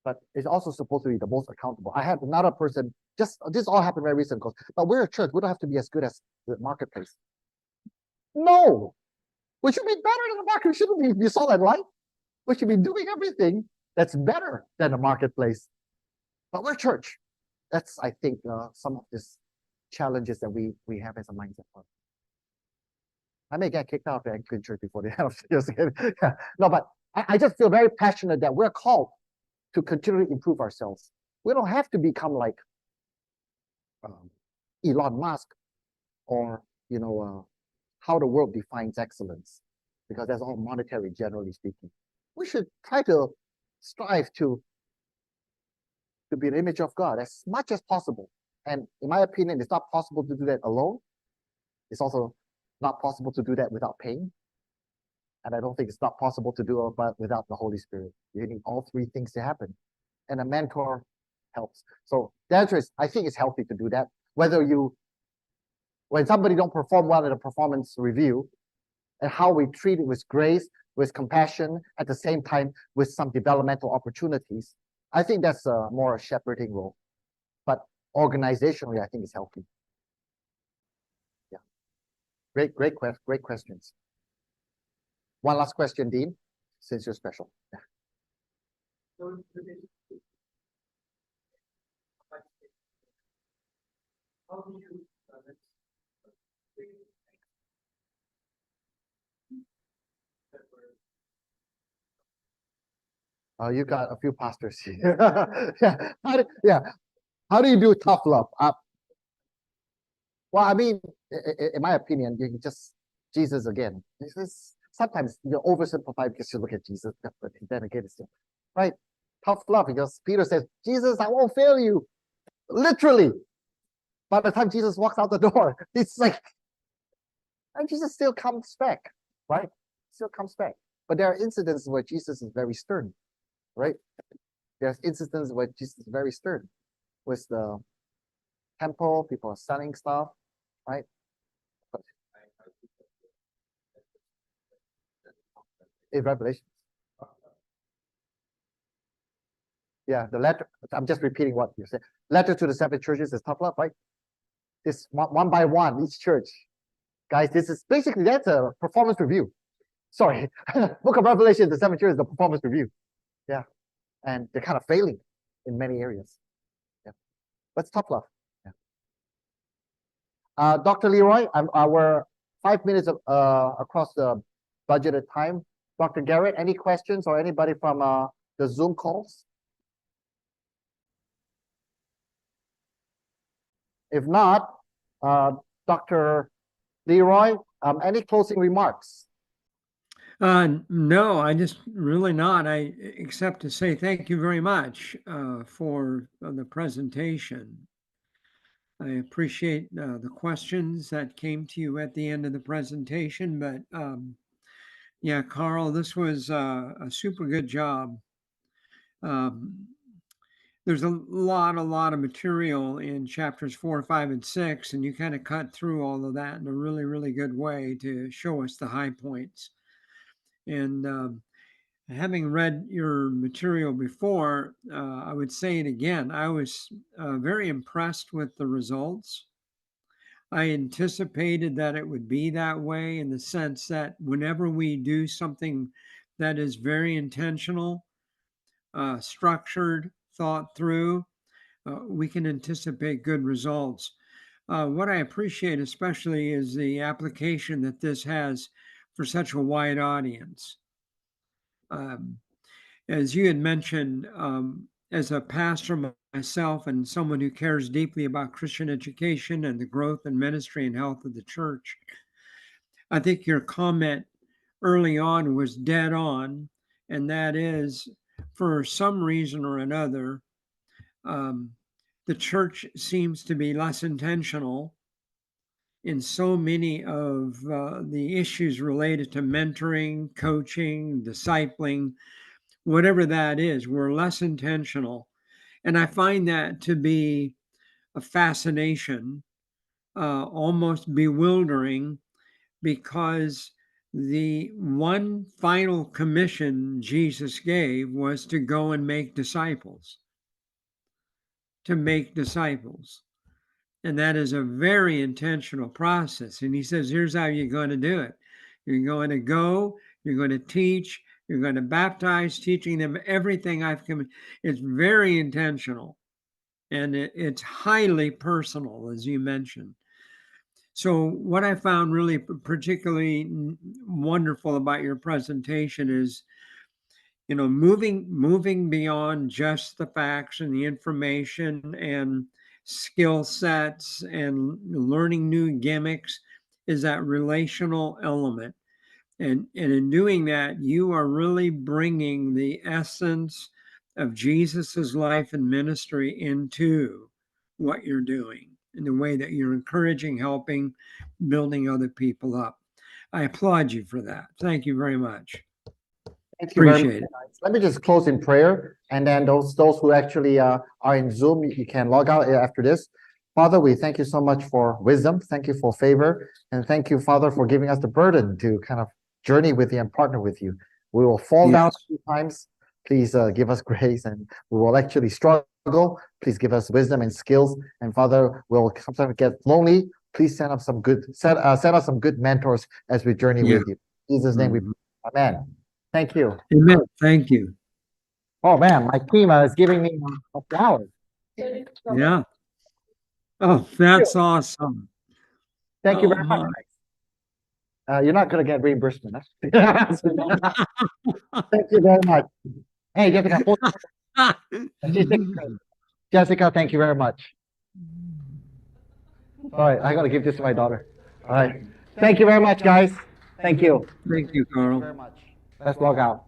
Speaker 1: but it's also supposed to be the most accountable. I had another person, this all happened very recently, but we're a church, we don't have to be as good as the marketplace. No, we should be better than the market. We shouldn't be salt and light. We should be doing everything that's better than the marketplace. But we're church. That's, I think, some of these challenges that we have as a mindset. I may get kicked out of the Anglican church before the end of the year. Yeah. No, but I just feel very passionate that we're called to continually improve ourselves. We don't have to become like Elon Musk or, how the world defines excellence, because that's all monetary, generally speaking. We should try to strive to be an image of God as much as possible. And in my opinion, it's not possible to do that alone. It's also not possible to do that without pain. And I don't think it's not possible to do it without the Holy Spirit. You need all three things to happen. And a mentor helps. So the answer is, I think it's healthy to do that. When somebody don't perform well in a performance review, and how we treat it with grace, with compassion, at the same time with some developmental opportunities, I think that's more a shepherding role. But organizationally, I think it's healthy. Yeah. Great questions. One last question, Dean, since you're special. Yeah. You got a few pastors here. Yeah. How do you do tough love? Well, I mean, in my opinion, you can just Jesus again. Sometimes you oversimplify because you look at Jesus, but then again, it's still right. Tough love, because Peter says, Jesus, I won't fail you. Literally. By the time Jesus walks out the door, it's like, and Jesus still comes back, right? Still comes back. But there are incidents where Jesus is very stern, right? There's instances where Jesus is very stern. With the temple, people are selling stuff, right? In Revelation. Yeah, the letter, I'm just repeating what you said. Letter to the 7 churches is tough love, right? It's one by one, each church. Guys, this is basically, that's a performance review. Sorry, Book of Revelation, the 7 churches, the performance review. Yeah, and they're kind of failing in many areas. Yeah, but it's tough love. Dr. Leroy, we're 5 minutes across the budgeted time. Dr. Garrett, any questions or anybody from the Zoom calls? If not, Dr. Leroy, any closing remarks?
Speaker 2: No, I just really not. Except to say thank you very much for the presentation. I appreciate the questions that came to you at the end of the presentation, but yeah, Carl, this was a super good job. There's a lot of material in chapters 4, 5, and 6, and you kind of cut through all of that in a really, really good way to show us the high points. And having read your material before, I would say it again. I was very impressed with the results. I anticipated that it would be that way in the sense that whenever we do something that is very intentional, structured, thought through, we can anticipate good results. What I appreciate especially is the application that this has for such a wide audience. As you had mentioned, as a pastor myself and someone who cares deeply about Christian education and the growth and ministry and health of the church, I think your comment early on was dead on, and that is, for some reason or another, the church seems to be less intentional in so many of the issues related to mentoring, coaching, discipling, whatever that is. We're less intentional. And I find that to be a fascination, almost bewildering, because the one final commission Jesus gave was to go and make disciples, to make disciples. And that is a very intentional process. And he says, here's how you're going to do it. You're going to go, you're going to teach, you're going to baptize, teaching them everything I've come. It's very intentional. And it's highly personal, as you mentioned. So what I found really particularly wonderful about your presentation is, moving beyond just the facts and the information and skill sets and learning new gimmicks, is that relational element. And in doing that, you are really bringing the essence of Jesus's life and ministry into what you're doing, in the way that you're encouraging, helping, building other people up. I applaud you for that. Thank you very much.
Speaker 1: Thank you very
Speaker 2: Appreciate
Speaker 1: much.
Speaker 2: it.
Speaker 1: Let me just close in prayer, and then those who actually are in Zoom, you can log out after this. Father, we thank you so much for wisdom. Thank you for favor, and thank you, Father, for giving us the burden to kind of journey with you and partner with you. We will fall down a few times. Please give us grace, and we will actually struggle. Please give us wisdom and skills. And Father, we'll sometimes get lonely. Please send us some good mentors as we journey with you. In Jesus' name we pray. Amen. Thank you.
Speaker 2: Amen. Thank you.
Speaker 1: Oh man, my team is giving me a flower.
Speaker 2: Yeah. Oh, that's awesome.
Speaker 1: Thank you very much. You're not going to get reimbursement. Huh? Thank you very much. Hey, Jessica, thank you very much. All right, I got to give this to my daughter. All right. Thank you very much, guys. Thank you.
Speaker 2: Thank you, Carl.
Speaker 1: Thank you very much. Let's log out.